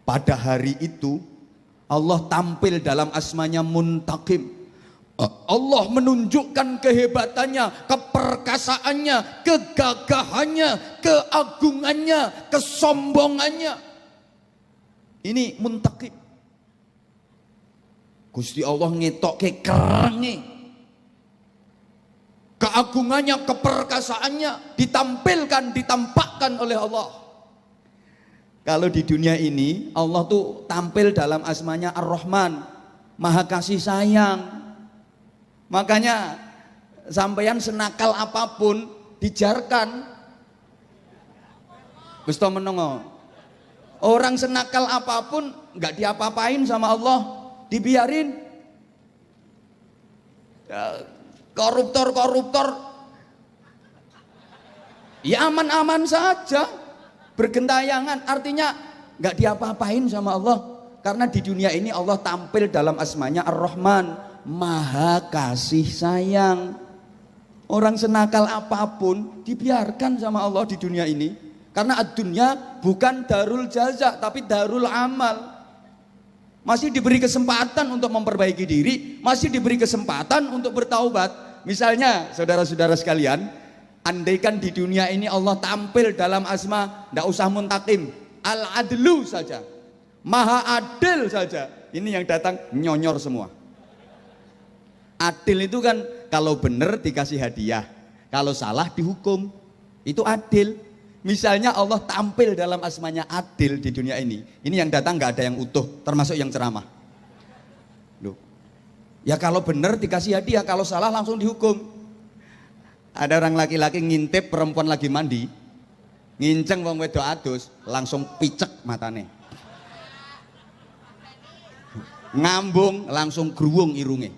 Pada hari itu Allah tampil dalam asmanya muntaqim. Allah menunjukkan kehebatannya, keperkasaannya, kegagahannya, keagungannya, kesombongannya. Ini muntaqim. Gusti Allah ngetokke kerenge. Keagungannya, keperkasaannya ditampilkan, ditampakkan oleh Allah. Kalau di dunia ini Allah tuh tampil dalam asmanya Ar-Rahman, Maha Kasih Sayang. Makanya sampeyan senakal apapun dijarkan. Wis to menengo. Orang senakal apapun nggak diapa-apain sama Allah, dibiarin. Koruptor ya aman-aman saja, bergentayangan, artinya nggak diapa-apain sama Allah, karena di dunia ini Allah tampil dalam asmanya Ar-Rahman, Maha Kasih Sayang. Orang senakal apapun dibiarkan sama Allah di dunia ini, karena ad-dunya bukan darul jaza tapi darul amal. Masih diberi kesempatan untuk memperbaiki diri, masih diberi kesempatan untuk bertaubat. Misalnya saudara-saudara sekalian, andaikan di dunia ini Allah tampil dalam asma, tidak usah muntaqim, al-adlu saja, maha adil saja, ini yang datang nyonyor semua. Adil itu kan kalau benar dikasih hadiah, kalau salah dihukum, itu adil. Misalnya Allah tampil dalam asmanya adil di dunia ini yang datang nggak ada yang utuh, termasuk yang ceramah. Loh, ya kalau benar dikasih hadiah, kalau salah langsung dihukum. Ada orang laki-laki ngintip perempuan lagi mandi, nginceng wong wedok adus, langsung picek matane. Ngambung langsung gruwung irunge.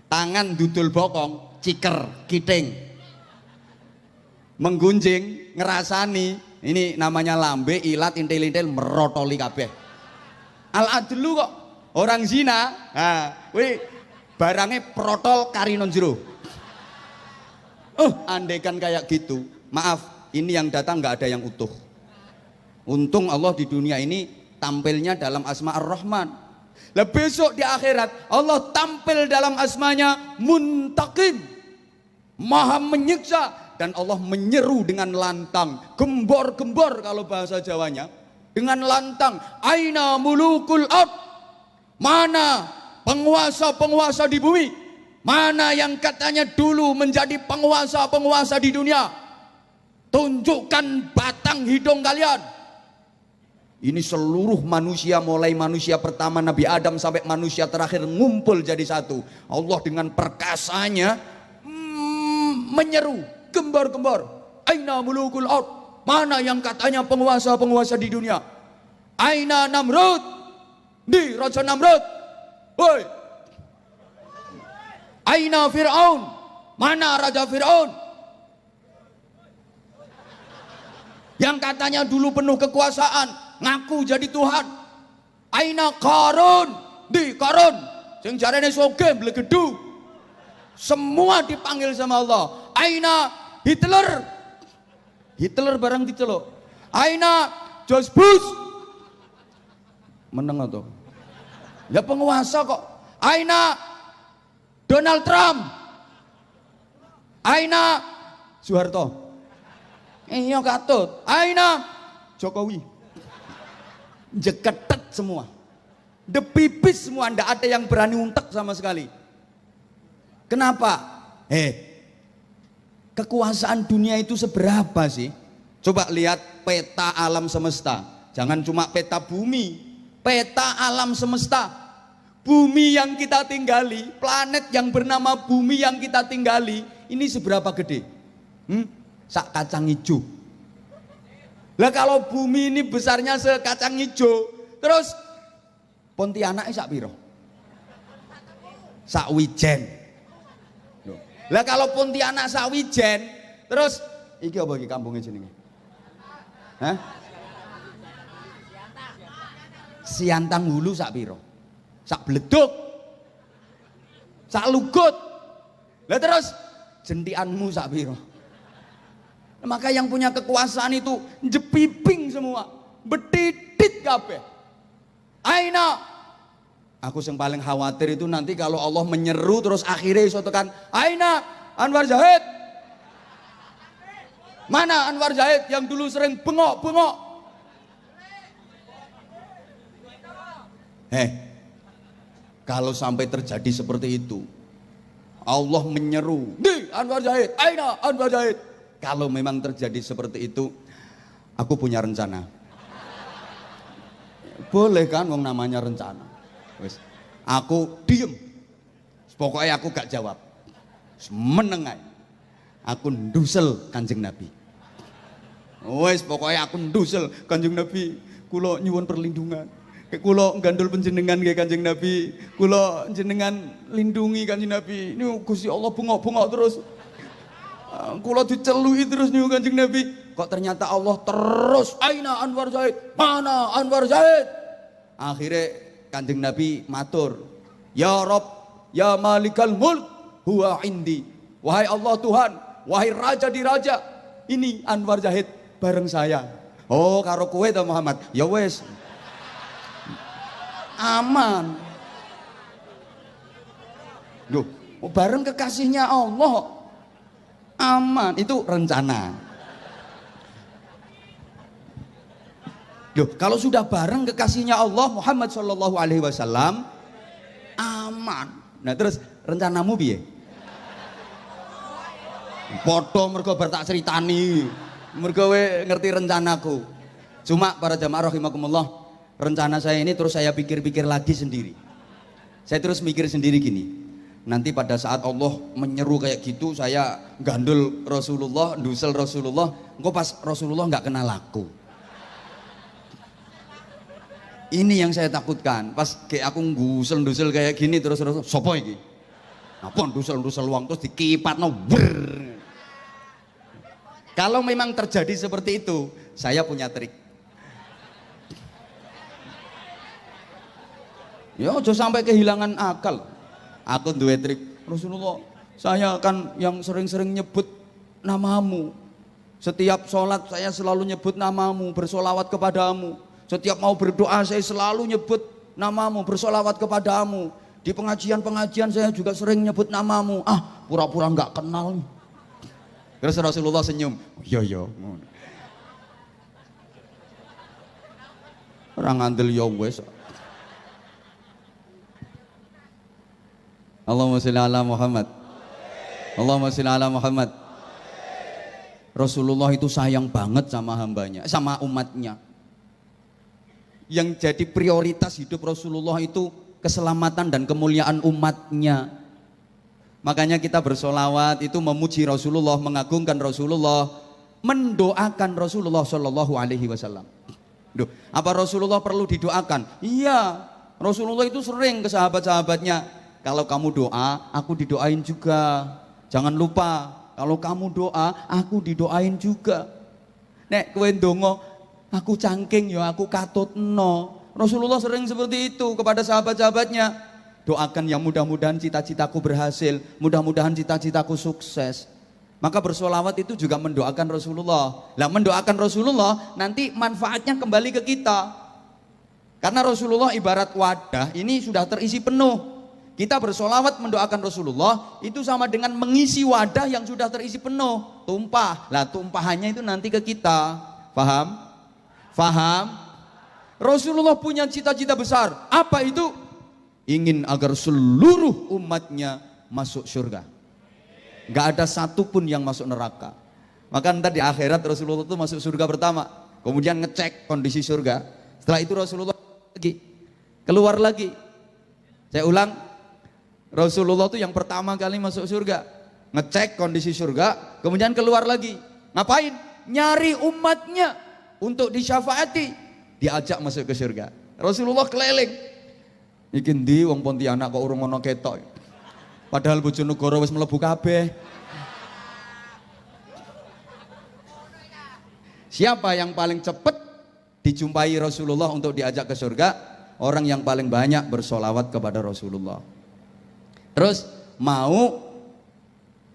Tangan dudul bokong, ciker, kiting. Menggunjing, ngerasani, ini namanya lambe, ilat, intil-intil, merotoli kabeh. Al-adlu kok, orang zina, wih, barangnya protol karinon jero. Andaikan kayak gitu, maaf, ini yang datang nggak ada yang utuh. Untung Allah di dunia ini tampilnya dalam asma Ar-Rahman. Lah besok di akhirat Allah tampil dalam asmanya Muntaqim, Maha menyiksa. Dan Allah menyeru dengan lantang, gembor-gembor kalau bahasa Jawanya, dengan lantang, aina mulukul ard, mana penguasa-penguasa di bumi, mana yang katanya dulu menjadi penguasa-penguasa di dunia, tunjukkan batang hidung kalian. Ini seluruh manusia, mulai manusia pertama Nabi Adam sampai manusia terakhir ngumpul jadi satu. Allah dengan perkasanya menyeru, gembor-gembor, aina mulukul ard, mana yang katanya penguasa-penguasa di dunia. Aina Namrud? Di Raja Namrud. Woi. Aina Fir'aun? Mana Raja Fir'aun? Yang katanya dulu penuh kekuasaan, ngaku jadi Tuhan. Aina Qarun? Di Qarun? Sing jarene soge blegedu. Semua dipanggil sama Allah. Aina Hitler? Hitler barang diceluk. Aina George Bush? Meneng atau? Ya penguasa kok. Aina Donald Trump? Aina Soeharto? Iya katut. Aina Jokowi? Jeketet semua. Depipis semua, ndak ada yang berani untek sama sekali. Kenapa? Kekuasaan dunia itu seberapa sih? Coba lihat peta alam semesta. Jangan cuma peta bumi, peta alam semesta. Bumi yang kita tinggali, planet yang bernama bumi yang kita tinggali, ini seberapa gede? Sak kacang hijau. Lah kalau bumi ini besarnya sekacang hijau, terus Pontianak sak piro? Sak wijen. Lah kalau Pontianak sak wijen, terus iki apa iki kampungnya jenenge? Hah? Siantang Hulu sak piro? Sak bleduk. Sak lugut. Lah terus jentianmu sak piro? Maka yang punya kekuasaan itu jepiping semua, betitit kabeh. Aina. Aku yang paling khawatir itu nanti kalau Allah menyeru terus akhirnya iso tekan, Aina Anwar Zahid? Mana Anwar Zahid yang dulu sering bengok-bengok? Kalau sampai terjadi seperti itu, Allah menyeru, di Anwar Zahid, Aina Anwar Zahid. Kalau memang terjadi seperti itu, aku punya rencana. Boleh kan wong namanya rencana. Wes, aku diem. Pokoknya aku gak jawab. Menengai. Aku ndusel Kanjeng Nabi. Wes, pokoknya aku ndusel Kanjeng Nabi. Kula nyuwun perlindungan. Kula gandul penjenengan nggih Kanjeng Nabi. Kula jenengan lindungi Kanjeng Nabi. Ini Gusti Allah bengok-bengok terus. Kula dicelui terus nih Kanjeng Nabi. Kok ternyata Allah terus, Aina Anwar Zahid? Mana Anwar Zahid? Akhirnya Kanjeng Nabi matur, Ya Rob, Ya Malikal Mulk, huwa indi. Wahai Allah Tuhan, wahai Raja di Raja, ini Anwar Zahid bareng saya. Oh karo kowe ta Muhammad? Ya wes, aman. Loh, bareng kekasihnya Allah. Aman, itu rencana. Loh, kalau sudah bareng kekasihnya Allah Muhammad Shallallahu Alaihi Wasallam, aman. Nah terus rencanamu piye? Podo mergo bar tak ceritani, mergo ngerti rencanaku. Cuma para jamaah rahimakumullah, rencana saya ini terus saya pikir-pikir lagi sendiri. Saya terus mikir sendiri gini. Nanti pada saat Allah menyeru kayak gitu, saya gandul Rasulullah, ndusel Rasulullah, engko pas Rasulullah nggak kenal aku. Ini yang saya takutkan. Pas kayak aku ndusel kayak gini terus sopo iki? Napa ndusel uang terus dikipatno. Kalau memang terjadi seperti itu, saya punya trik. Ya aja sampai kehilangan akal. Aku duwe trik. Rasulullah, saya kan yang sering-sering nyebut namamu. Setiap sholat saya selalu nyebut namamu, bersolawat kepadamu. Setiap mau berdoa saya selalu nyebut namamu, bersolawat kepadamu. Di pengajian-pengajian saya juga sering nyebut namamu. Ah, pura-pura nggak kenal. Terus Rasulullah senyum. Iya. Orang andel ya wes. Allahumma sholli ala Muhammad. Allahumma sholli ala Muhammad. Rasulullah itu sayang banget sama hambanya, sama umatnya. Yang jadi prioritas hidup Rasulullah itu keselamatan dan kemuliaan umatnya. Makanya kita bersolawat itu memuji Rasulullah, mengagungkan Rasulullah, mendoakan Rasulullah Shallallahu Alaihi Wasallam. Duh, apa Rasulullah perlu didoakan? Iya, Rasulullah itu sering ke sahabat-sahabatnya, kalau kamu doa, aku didoain juga. Jangan lupa, kalau kamu doa, aku didoain juga. Nek kowe ndonga, aku cangking ya aku katutno. Rasulullah sering seperti itu kepada sahabat-sahabatnya. Doakan yang mudah-mudahan cita-citaku berhasil, mudah-mudahan cita-citaku sukses. Maka bersolawat itu juga mendoakan Rasulullah. Lah mendoakan Rasulullah nanti manfaatnya kembali ke kita. Karena Rasulullah ibarat wadah, ini sudah terisi penuh. Kita bersolawat mendoakan Rasulullah itu sama dengan mengisi wadah yang sudah terisi penuh, tumpah. Lah tumpahannya itu nanti ke kita. Paham? Paham? Rasulullah punya cita-cita besar. Apa itu? Ingin agar seluruh umatnya masuk surga. Gak ada satupun yang masuk neraka. Maka nanti di akhirat Rasulullah itu masuk surga pertama, kemudian ngecek kondisi surga. Setelah itu Rasulullah lagi keluar lagi. Saya ulang, Rasulullah itu yang pertama kali masuk surga, ngecek kondisi surga, kemudian keluar lagi. Ngapain? Nyari umatnya untuk disyafaati, diajak masuk ke surga. Rasulullah keliling. Iki ndi wong Pontianak kok urung ana ketok. Padahal Bojonegoro wis mlebu kabeh. Siapa yang paling cepat dijumpai Rasulullah untuk diajak ke surga? Orang yang paling banyak bersolawat kepada Rasulullah. Terus mau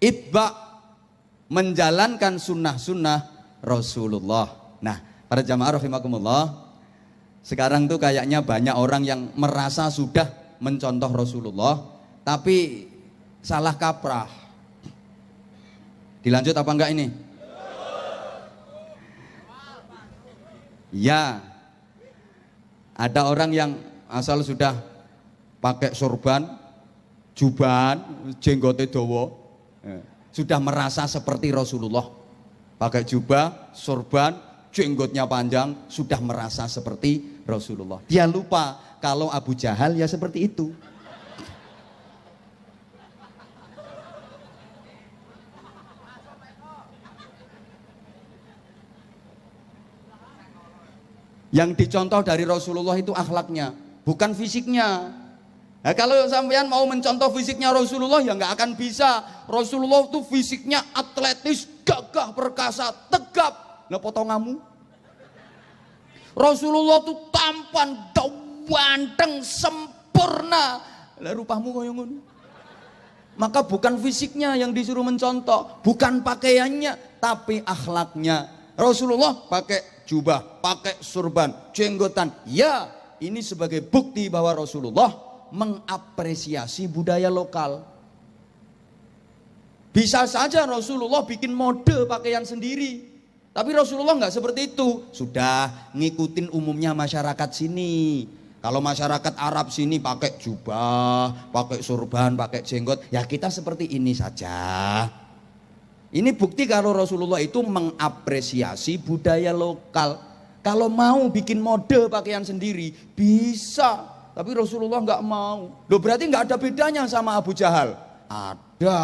itba, menjalankan sunnah-sunnah Rasulullah. Nah, para jamaah rahimakumullah, sekarang tuh kayaknya banyak orang yang merasa sudah mencontoh Rasulullah, tapi salah kaprah. Dilanjut apa enggak ini? Ya, ada orang yang asal sudah pakai sorban, jubahan, jenggote dawa, sudah merasa seperti Rasulullah. Pakai jubah, sorban, jenggotnya panjang, sudah merasa seperti Rasulullah. Dia lupa kalau Abu Jahal ya seperti itu. Yang dicontoh dari Rasulullah itu akhlaknya, bukan fisiknya. Nah, kalau sampean mau mencontoh fisiknya Rasulullah ya nggak akan bisa. Rasulullah itu fisiknya atletis, gagah, perkasa, tegap. Nah potonganmu. Rasulullah itu tampan, ganteng, sempurna. Lah rupamu koyo ngono. Maka bukan fisiknya yang disuruh mencontoh, bukan pakaiannya, tapi akhlaknya. Rasulullah pakai jubah, pakai surban, jenggotan. Ya, ini sebagai bukti bahwa Rasulullah mengapresiasi budaya lokal. Bisa saja Rasulullah bikin mode pakaian sendiri, tapi Rasulullah nggak seperti itu. Sudah ngikutin umumnya masyarakat sini. Kalau masyarakat Arab sini pakai jubah, pakai surban, pakai jenggot, ya kita seperti ini saja. Ini bukti kalau Rasulullah itu mengapresiasi budaya lokal. Kalau mau bikin mode pakaian sendiri bisa, tapi Rasulullah nggak mau. Loh berarti nggak ada bedanya sama Abu Jahal? Ada.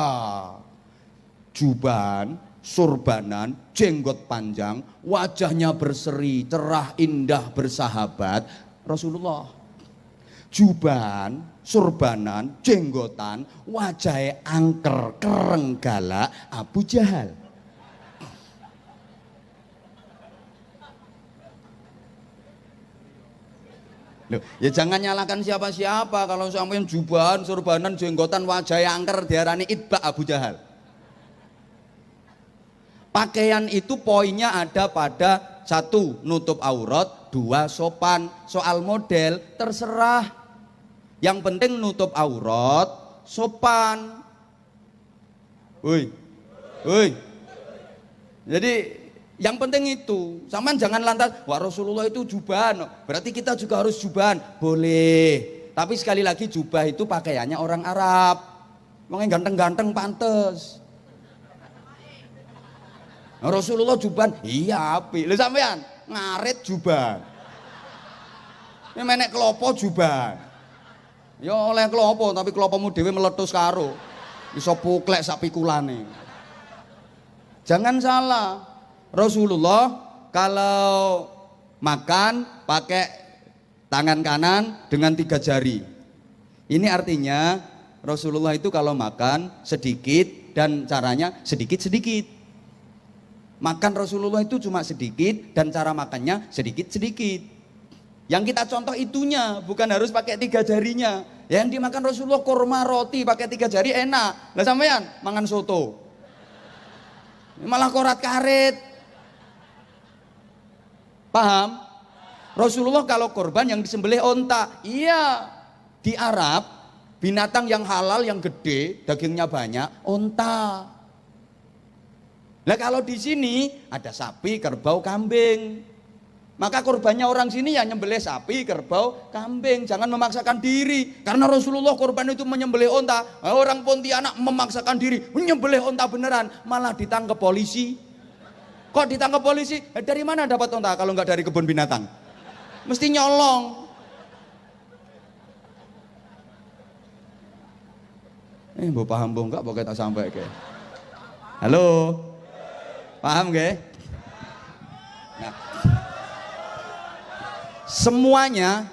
Jubahan, surbanan, jenggot panjang, wajahnya berseri, cerah, indah, bersahabat. Rasulullah. Jubahan, surbanan, jenggotan, wajahnya angker, kereng galak, Abu Jahal. Loh, ya jangan nyalakan siapa-siapa. Kalau sampean jubahan, surbanan, jenggotan, wajahnya angker diarani itba Abu Jahal. Pakaian itu poinnya ada pada satu, nutup aurat, dua, sopan. Soal model terserah. Yang penting nutup aurat, sopan. Woi, woi. Jadi yang penting itu. Sampean jangan lantas, wah Rasulullah itu jubahan, berarti kita juga harus jubahan. Boleh. Tapi sekali lagi jubah itu pakaiannya orang Arab. Wong ganteng-ganteng pantes. Rasulullah jubahan, iya apik. Lha sampean ngarit jubahan. Ini menek kelopo jubahan. Ya oleh kelopo, tapi kelopomu dhewe meletus karo. Iso puklek sak pikulane. Jangan salah. Rasulullah kalau Makan pakai tangan kanan dengan 3 jari. Ini artinya Rasulullah itu kalau makan sedikit dan caranya sedikit-sedikit. Makan Rasulullah itu cuma sedikit dan cara makannya sedikit-sedikit. Yang kita contoh itunya, bukan harus pakai 3 jarinya. Yang dimakan Rasulullah kurma roti pakai 3 jari enak. Lah sampean mangan soto. Malah korat karet. Paham? Rasulullah kalau korban yang disembelih onta. Iya, di Arab binatang yang halal yang gede, dagingnya banyak, onta. Nah kalau di sini ada sapi, kerbau, kambing. Maka korbannya orang sini ya nyembelih sapi, kerbau, kambing. Jangan memaksakan diri. Karena Rasulullah korban itu menyembelih onta. Orang Pontianak memaksakan diri menyembelih onta beneran, malah ditangkap polisi. Kok ditangkap polisi? Dari mana dapat onta kalau nggak dari kebun binatang? Mesti nyolong. Mbok paham mbok enggak pokoknya tak sampai ke. Halo. Paham nggih? Nah. Semuanya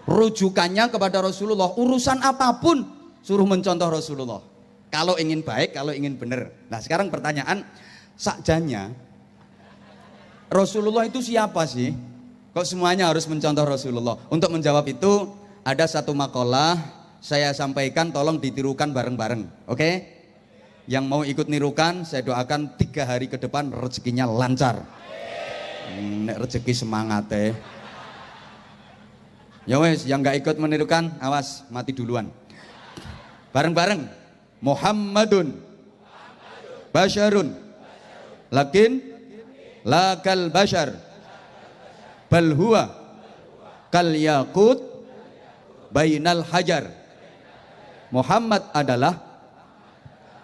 rujukannya kepada Rasulullah. Urusan apapun suruh mencontoh Rasulullah. Kalau ingin baik, kalau ingin benar. Nah, sekarang pertanyaan sakjanya Rasulullah itu siapa sih? Kok semuanya harus mencontoh Rasulullah? Untuk menjawab itu ada satu makalah saya sampaikan, tolong ditirukan bareng-bareng. Oke? Yang mau ikut nirukan, saya doakan 3 hari ke depan rezekinya lancar. Nek rezeki semangat ya wes, yang nggak ikut menirukan awas mati duluan. Bareng-bareng. Muhammadun basyarun lakin lakal basyar bal huwa kal yaqut bainal hajar. Muhammad adalah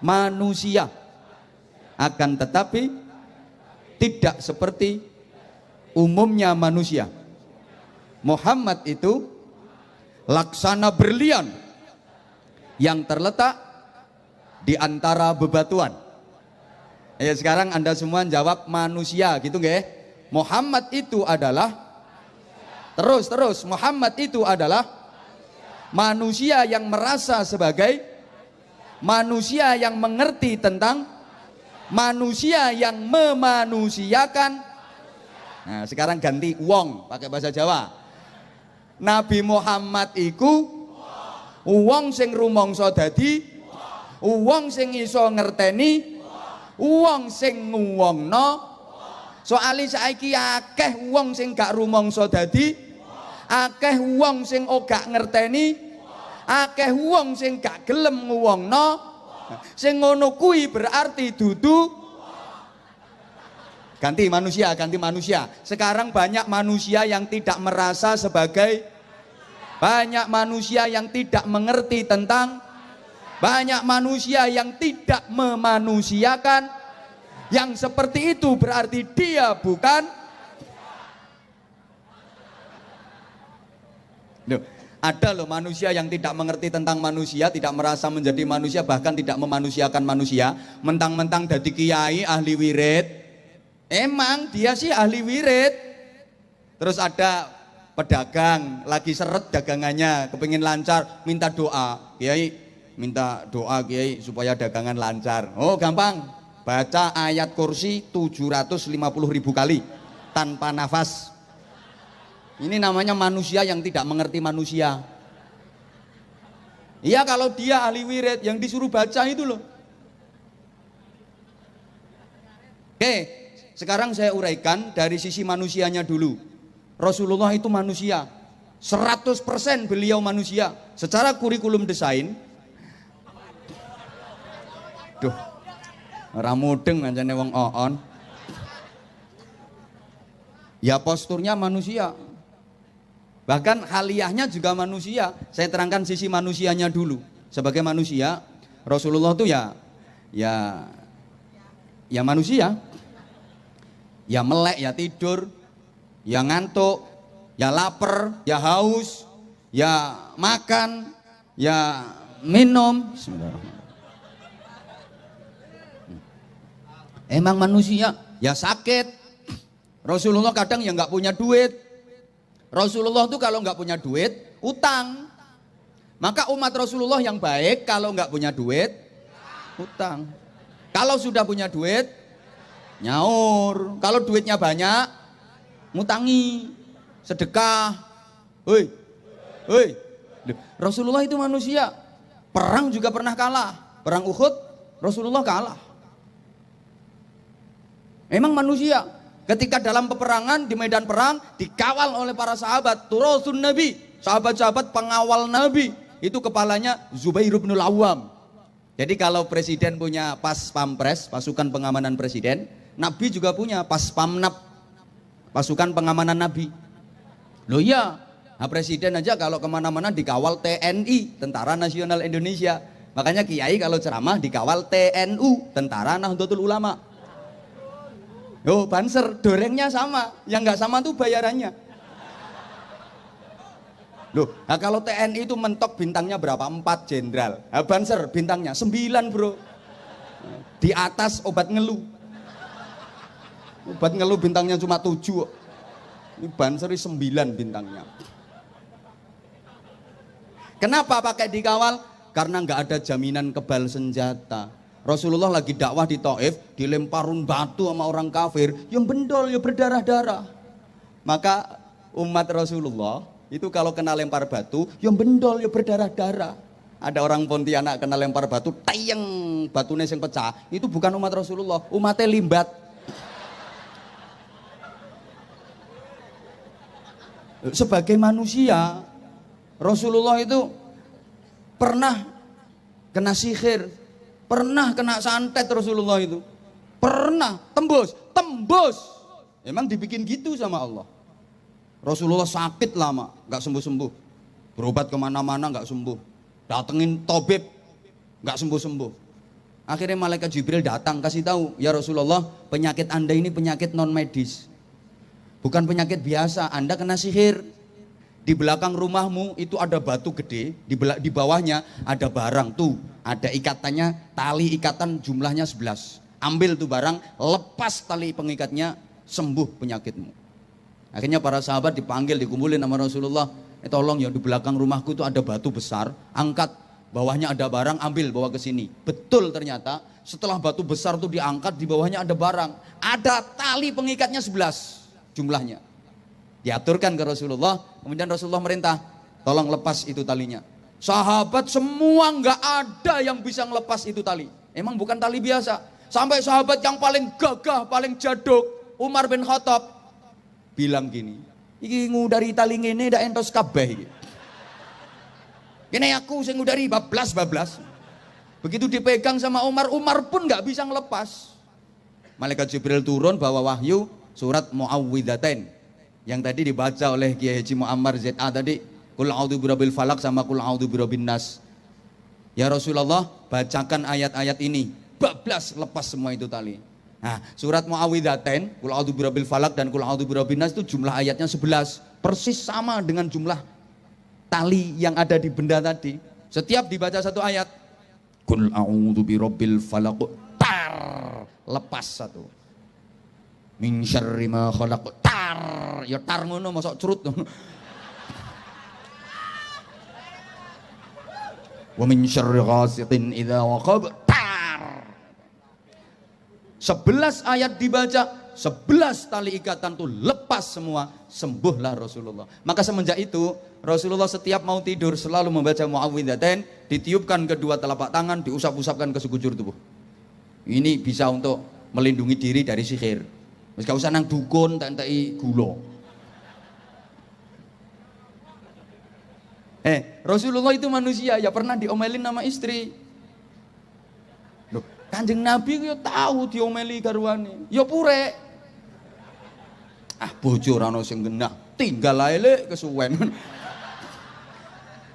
manusia, akan tetapi tidak seperti umumnya manusia. Muhammad itu laksana berlian yang terletak di antara bebatuan. Ya, sekarang Anda semua jawab manusia gitu nggih? Muhammad itu adalah terus Muhammad itu adalah manusia yang merasa sebagai manusia, yang mengerti tentang manusia, yang memanusiakan. Nah, sekarang ganti wong pakai bahasa Jawa. Nabi Muhammad iku wong sing rumangsa dadi, wong sing iso ngerteni, wong sing nguwongno. Soale saiki akeh wong sing gak rumangsa dadi, akeh wong sing ora ngerteni, akeh wong sing gak gelem nguwongno. Sing ngono kuwi berarti dudu ganti manusia. Sekarang banyak manusia yang tidak merasa sebagai, banyak manusia yang tidak mengerti tentang, banyak manusia yang tidak memanusiakan. Yang seperti itu berarti dia bukan. Loh, ada loh manusia yang tidak mengerti tentang manusia, tidak merasa menjadi manusia, bahkan tidak memanusiakan manusia. Mentang-mentang dadi kiai ahli wirid. Emang dia sih ahli wirid. Terus ada pedagang lagi seret dagangannya, kepingin lancar, minta doa. Kiai minta doa kiai supaya dagangan lancar. Oh gampang, baca ayat kursi 750.000 kali tanpa nafas. Ini namanya manusia yang tidak mengerti manusia. Iya, kalau dia ahli wirid yang disuruh baca itu loh. Oke, sekarang saya uraikan dari sisi manusianya dulu. Rasulullah itu manusia, 100% beliau manusia. Secara kurikulum desain, duh, ora mudeng ancane wong oon. Ya posturnya manusia. Bahkan haliahnya juga manusia. Saya terangkan sisi manusianya dulu. Sebagai manusia, Rasulullah itu ya manusia. Ya melek, ya tidur, ya ngantuk, ya lapar, ya haus, ya makan, ya minum. Emang manusia. Ya sakit. Rasulullah kadang ya nggak punya duit. Rasulullah tuh kalau nggak punya duit, utang. Maka umat Rasulullah yang baik kalau nggak punya duit, utang. Kalau sudah punya duit, nyaur. Kalau duitnya banyak, ngutangi, sedekah. Hoi, hoi. Rasulullah itu manusia. Perang juga pernah kalah. Perang Uhud, Rasulullah kalah. Memang manusia. Ketika dalam peperangan, di medan perang, dikawal oleh para sahabat. Turasun Nabi, sahabat-sahabat pengawal Nabi. Itu kepalanya Zubair bin Al-Awwam. Jadi kalau presiden punya pas pampres, pasukan pengamanan presiden, Nabi juga punya pas pamnap, pasukan pengamanan Nabi. Loh iya, nah presiden aja kalau kemana-mana dikawal TNI, Tentara Nasional Indonesia. Makanya kiai kalau ceramah dikawal TNU, Tentara Nahdlatul Ulama. Oh banser, dorengnya sama, yang nggak sama tuh bayarannya. Loh, nah kalau TNI itu mentok bintangnya berapa? 4 jenderal. Nah, banser bintangnya 9 bro. Di atas obat ngeluh. Obat ngeluh bintangnya cuma 7. Ini banser 9 bintangnya. Kenapa pakai dikawal? Karena nggak ada jaminan kebal senjata. Rasulullah lagi dakwah di Taif, dilemparun batu sama orang kafir, yang bendol, yang berdarah-darah. Maka umat Rasulullah itu kalau kena lempar batu, yang bendol, yang berdarah-darah. Ada orang Pontianak kena lempar batu, tayang batunya yang pecah. Itu bukan umat Rasulullah, umatnya limbat. Sebagai manusia, Rasulullah itu pernah kena sihir. Pernah kena santet Rasulullah itu. Pernah tembus. Emang dibikin gitu sama Allah. Rasulullah sakit lama, gak sembuh-sembuh. Berobat kemana-mana gak sembuh. Datengin tabib, gak sembuh-sembuh. Akhirnya malaikat Jibril datang kasih tahu, ya Rasulullah, penyakit Anda ini penyakit non medis. Bukan penyakit biasa, Anda kena sihir. Di belakang rumahmu itu ada batu gede, di bawahnya ada barang tuh, ada ikatannya, tali ikatan jumlahnya 11. Ambil tuh barang, lepas tali pengikatnya, sembuh penyakitmu. Akhirnya para sahabat dipanggil, dikumpulin sama Rasulullah. Tolong ya, di belakang rumahku itu ada batu besar, angkat, bawahnya ada barang, ambil bawa ke sini. Betul ternyata, setelah batu besar tuh diangkat, di bawahnya ada barang, ada tali pengikatnya 11 jumlahnya. Diaturkan ke Rasulullah, kemudian Rasulullah merintah, tolong lepas itu talinya. Sahabat semua nggak ada yang bisa ngelepas itu tali. Emang bukan tali biasa. Sampai sahabat yang paling gagah, paling jaduk, Umar bin Khattab, bilang gini, iki ngudari tali ngene ndak entos kabeh iki. Kene aku sing ngudari bablas. Begitu dipegang sama Umar, Umar pun nggak bisa ngelepas. Malaikat Jibril turun bawa wahyu surat Muawwidzatain. Yang tadi dibaca oleh Kiai Haji Muammar ZA tadi, Qul a'udzu birabbil falaq sama Qul a'udzu birabbin nas. Ya Rasulullah, bacakan ayat-ayat ini, bablas lepas semua itu tali. Nah, surat Muawwidzatain, Qul a'udzu birabbil falaq dan Qul a'udzu birabbin nas itu jumlah ayatnya 11, persis sama dengan jumlah tali yang ada di benda tadi. Setiap dibaca satu ayat, Qul a'udzu birabbil falaq, tar, lepas satu. Min syarri ma khalaq, tar, ya tar ngono mosok curut. Wa min syarri ghasiqin idza waqab, tar. 11 ayat dibaca, 11 tali ikatan tuh lepas semua, sembuhlah Rasulullah. Maka semenjak itu Rasulullah setiap mau tidur selalu membaca Muawwidzatain, ditiupkan kedua telapak tangan, diusap-usapkan ke sekujur tubuh. Ini bisa untuk melindungi diri dari sihir. Gak usah nang dukun tak-taki gula. Rasulullah itu manusia, ya pernah diomelin sama istri. Loh, Kanjeng Nabi ya tahu diomeli garwane, ya pure. Bojo ora ono sing genah, tinggal ae lek kesuwen.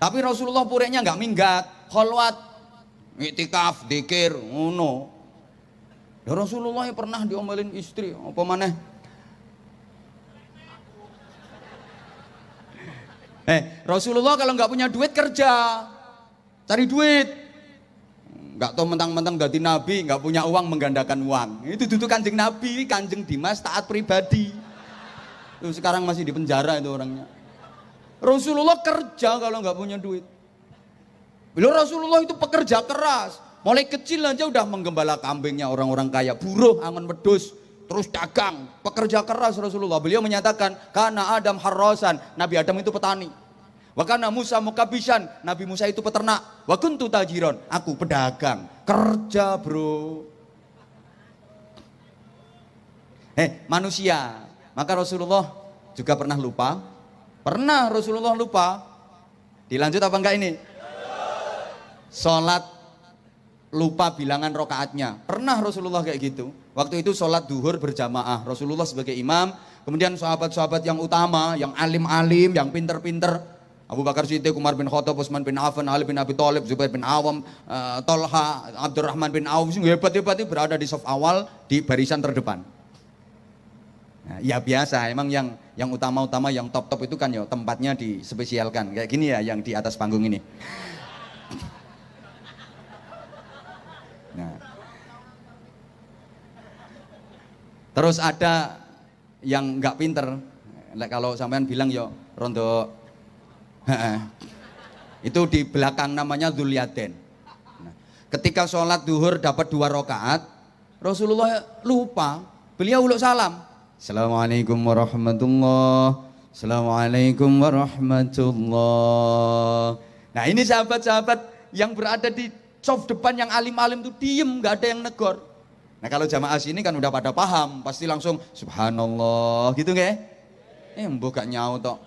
Tapi Rasulullah purenya enggak minggat, kholwat, iktikaf, dzikir, ngono. Ya Rasulullah yang pernah diomelin istri, apa maneh? Rasulullah kalau nggak punya duit kerja, cari duit. nggak tahu mentang-mentang ganti nabi, nggak punya uang menggandakan uang. Itu duduk kanjeng nabi, kanjeng Dimas taat pribadi. Tuh sekarang masih di penjara itu orangnya. Rasulullah kerja kalau nggak punya duit. Bila Rasulullah itu pekerja keras, mulai kecil aja udah menggembala kambingnya orang-orang kaya, buruh, angon wedhus, terus dagang, pekerja keras Rasulullah. Beliau menyatakan, karena Adam harrosan, Nabi Adam itu petani. Wa kana Musa mukabisan, Nabi Musa itu peternak. Wa kuntu tajiron, aku pedagang. Kerja, bro. Manusia. Maka Rasulullah juga pernah lupa. Pernah Rasulullah lupa. Dilanjut apa enggak ini? Sholat lupa bilangan rokaatnya. Pernah Rasulullah kayak gitu. Waktu itu sholat duhur berjamaah. Rasulullah sebagai imam. Kemudian sahabat-sahabat yang utama, yang alim-alim, yang pinter-pinter, Abu Bakar Siddiq, Umar bin Khattab, Utsman bin Affan, Ali bin Abi Thalib, Zubair bin Awam, Tolha, Abdurrahman bin Auf, hebat-hebat itu berada di saf awal di barisan terdepan. Nah, ya biasa, emang yang utama-utama, yang top-top itu kan ya tempatnya dispesialkan. Kayak gini ya yang di atas panggung ini. Nah. Terus ada yang nggak pinter. Kalau sampean bilang yo rondo itu di belakang namanya Dzulyaden. Nah, ketika sholat duhur dapat 2 rakaat, Rasulullah lupa. Beliau uluk salam. Assalamualaikum warahmatullahi. Assalamualaikum warahmatullahi. Nah ini sahabat-sahabat yang berada di soft depan yang alim-alim itu diem, nggak ada yang negor. Nah kalau jamaah sini kan udah pada paham, pasti langsung subhanallah gitu nggak? Mbok gak nyau tok.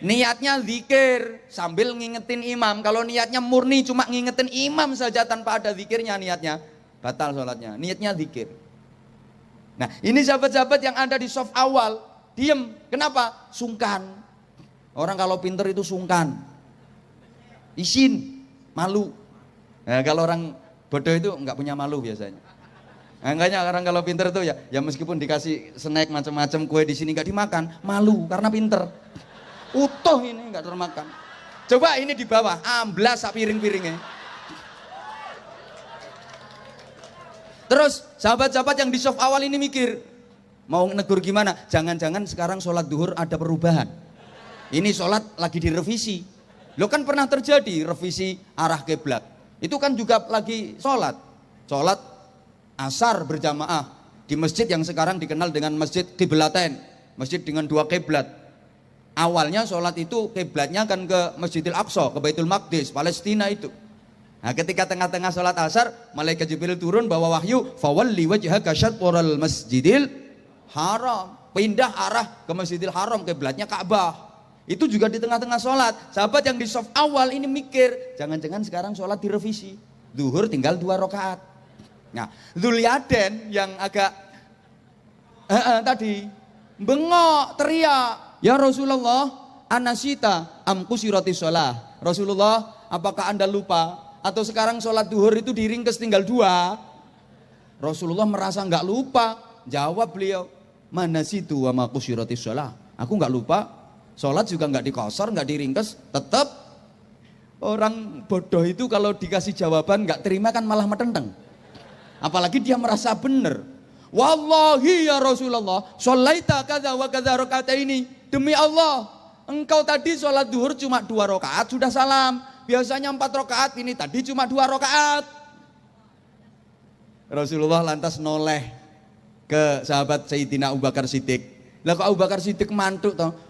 Niatnya zikir sambil ngingetin imam. Kalau niatnya murni cuma ngingetin imam saja tanpa ada zikirnya, niatnya batal sholatnya. Niatnya zikir. Nah ini sahabat-sahabat yang ada di soft awal diem. Kenapa? Sungkan. Orang kalau pinter itu sungkan, isin, malu. Nah, kalau orang bodoh itu nggak punya malu biasanya. Nah, enggaknya orang kalau pinter itu ya meskipun dikasih snack macam-macam kue di sini nggak dimakan, malu karena pinter. Utuh ini nggak termakan. Coba ini di bawah, amblas sak piring-piringnya. Terus sahabat-sahabat yang di soft awal ini mikir, mau negur gimana? Jangan-jangan sekarang sholat duhur ada perubahan. Ini sholat lagi direvisi. Lo kan pernah terjadi revisi arah kiblat. Itu kan juga lagi sholat asar berjamaah di masjid yang sekarang dikenal dengan masjid kiblatain, masjid dengan 2 kiblat. Awalnya sholat itu kiblatnya kan ke Masjidil Aqsa, ke Baitul Maqdis, Palestina itu. Nah ketika tengah-tengah sholat asar, malaikat Jibril turun bawa wahyu, fawalli wajhaka syatral masjidil haram, pindah arah ke Masjidil Haram, kiblatnya Ka'bah. Itu juga di tengah-tengah sholat. Sahabat yang di soft awal ini mikir, jangan-jangan sekarang sholat direvisi, zuhur tinggal 2 rakaat. Nah Dzulyaden yang agak tadi bengok teriak, ya Rasulullah, anasita amkusirati sholah. Rasulullah, apakah anda lupa atau sekarang sholat duhur itu diringkes tinggal 2? Rasulullah merasa nggak lupa. Jawab beliau, manasitu wa makusirati sholah. Aku nggak lupa. Sholat juga nggak dikosor, nggak diringkes, tetap. Orang bodoh itu kalau dikasih jawaban nggak terima kan malah metenteng. Apalagi dia merasa benar. Wallahi ya Rasulullah, sholaita kadza wa kadza rakaat ini. Demi Allah, engkau tadi sholat duhur cuma 2 rakaat sudah salam. Biasanya 4 rakaat, ini tadi cuma 2 rakaat. Rasulullah lantas noleh ke sahabat Sayyidina Abu Bakar Siddiq. Lah kok Abu Bakar Siddiq mantuk toh?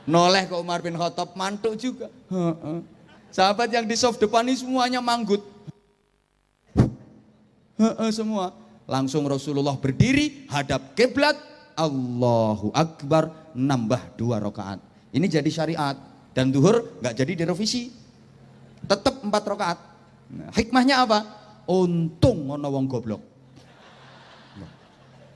Noleh ke Umar bin Khattab, mantuk juga. Sahabat yang di soft depan ini semuanya manggut. Semua. Langsung Rasulullah berdiri hadap kiblat, Allahu Akbar, nambah 2 rakaat. Ini jadi syariat. Dan duhur nggak jadi direvisi, tetap 4 rakaat. Nah, hikmahnya apa? Untung ono wong goblok.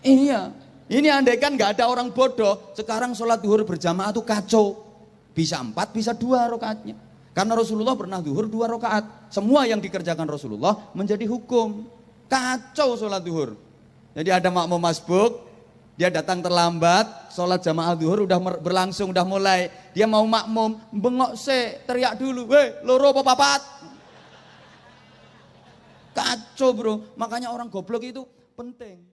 Iya, ini andai kan nggak ada orang bodoh, sekarang sholat duhur berjamaah tuh kacau. Bisa 4, bisa 2 rakaatnya. Karena Rasulullah pernah duhur 2 rakaat. Semua yang dikerjakan Rasulullah menjadi hukum. Kacau sholat duhur. Jadi ada makmum masbuk, dia datang terlambat, sholat jamaah duhur udah berlangsung, udah mulai. Dia mau makmum, bengok teriak dulu, weh loro apa papat? Ngaco bro, makanya orang goblok itu penting.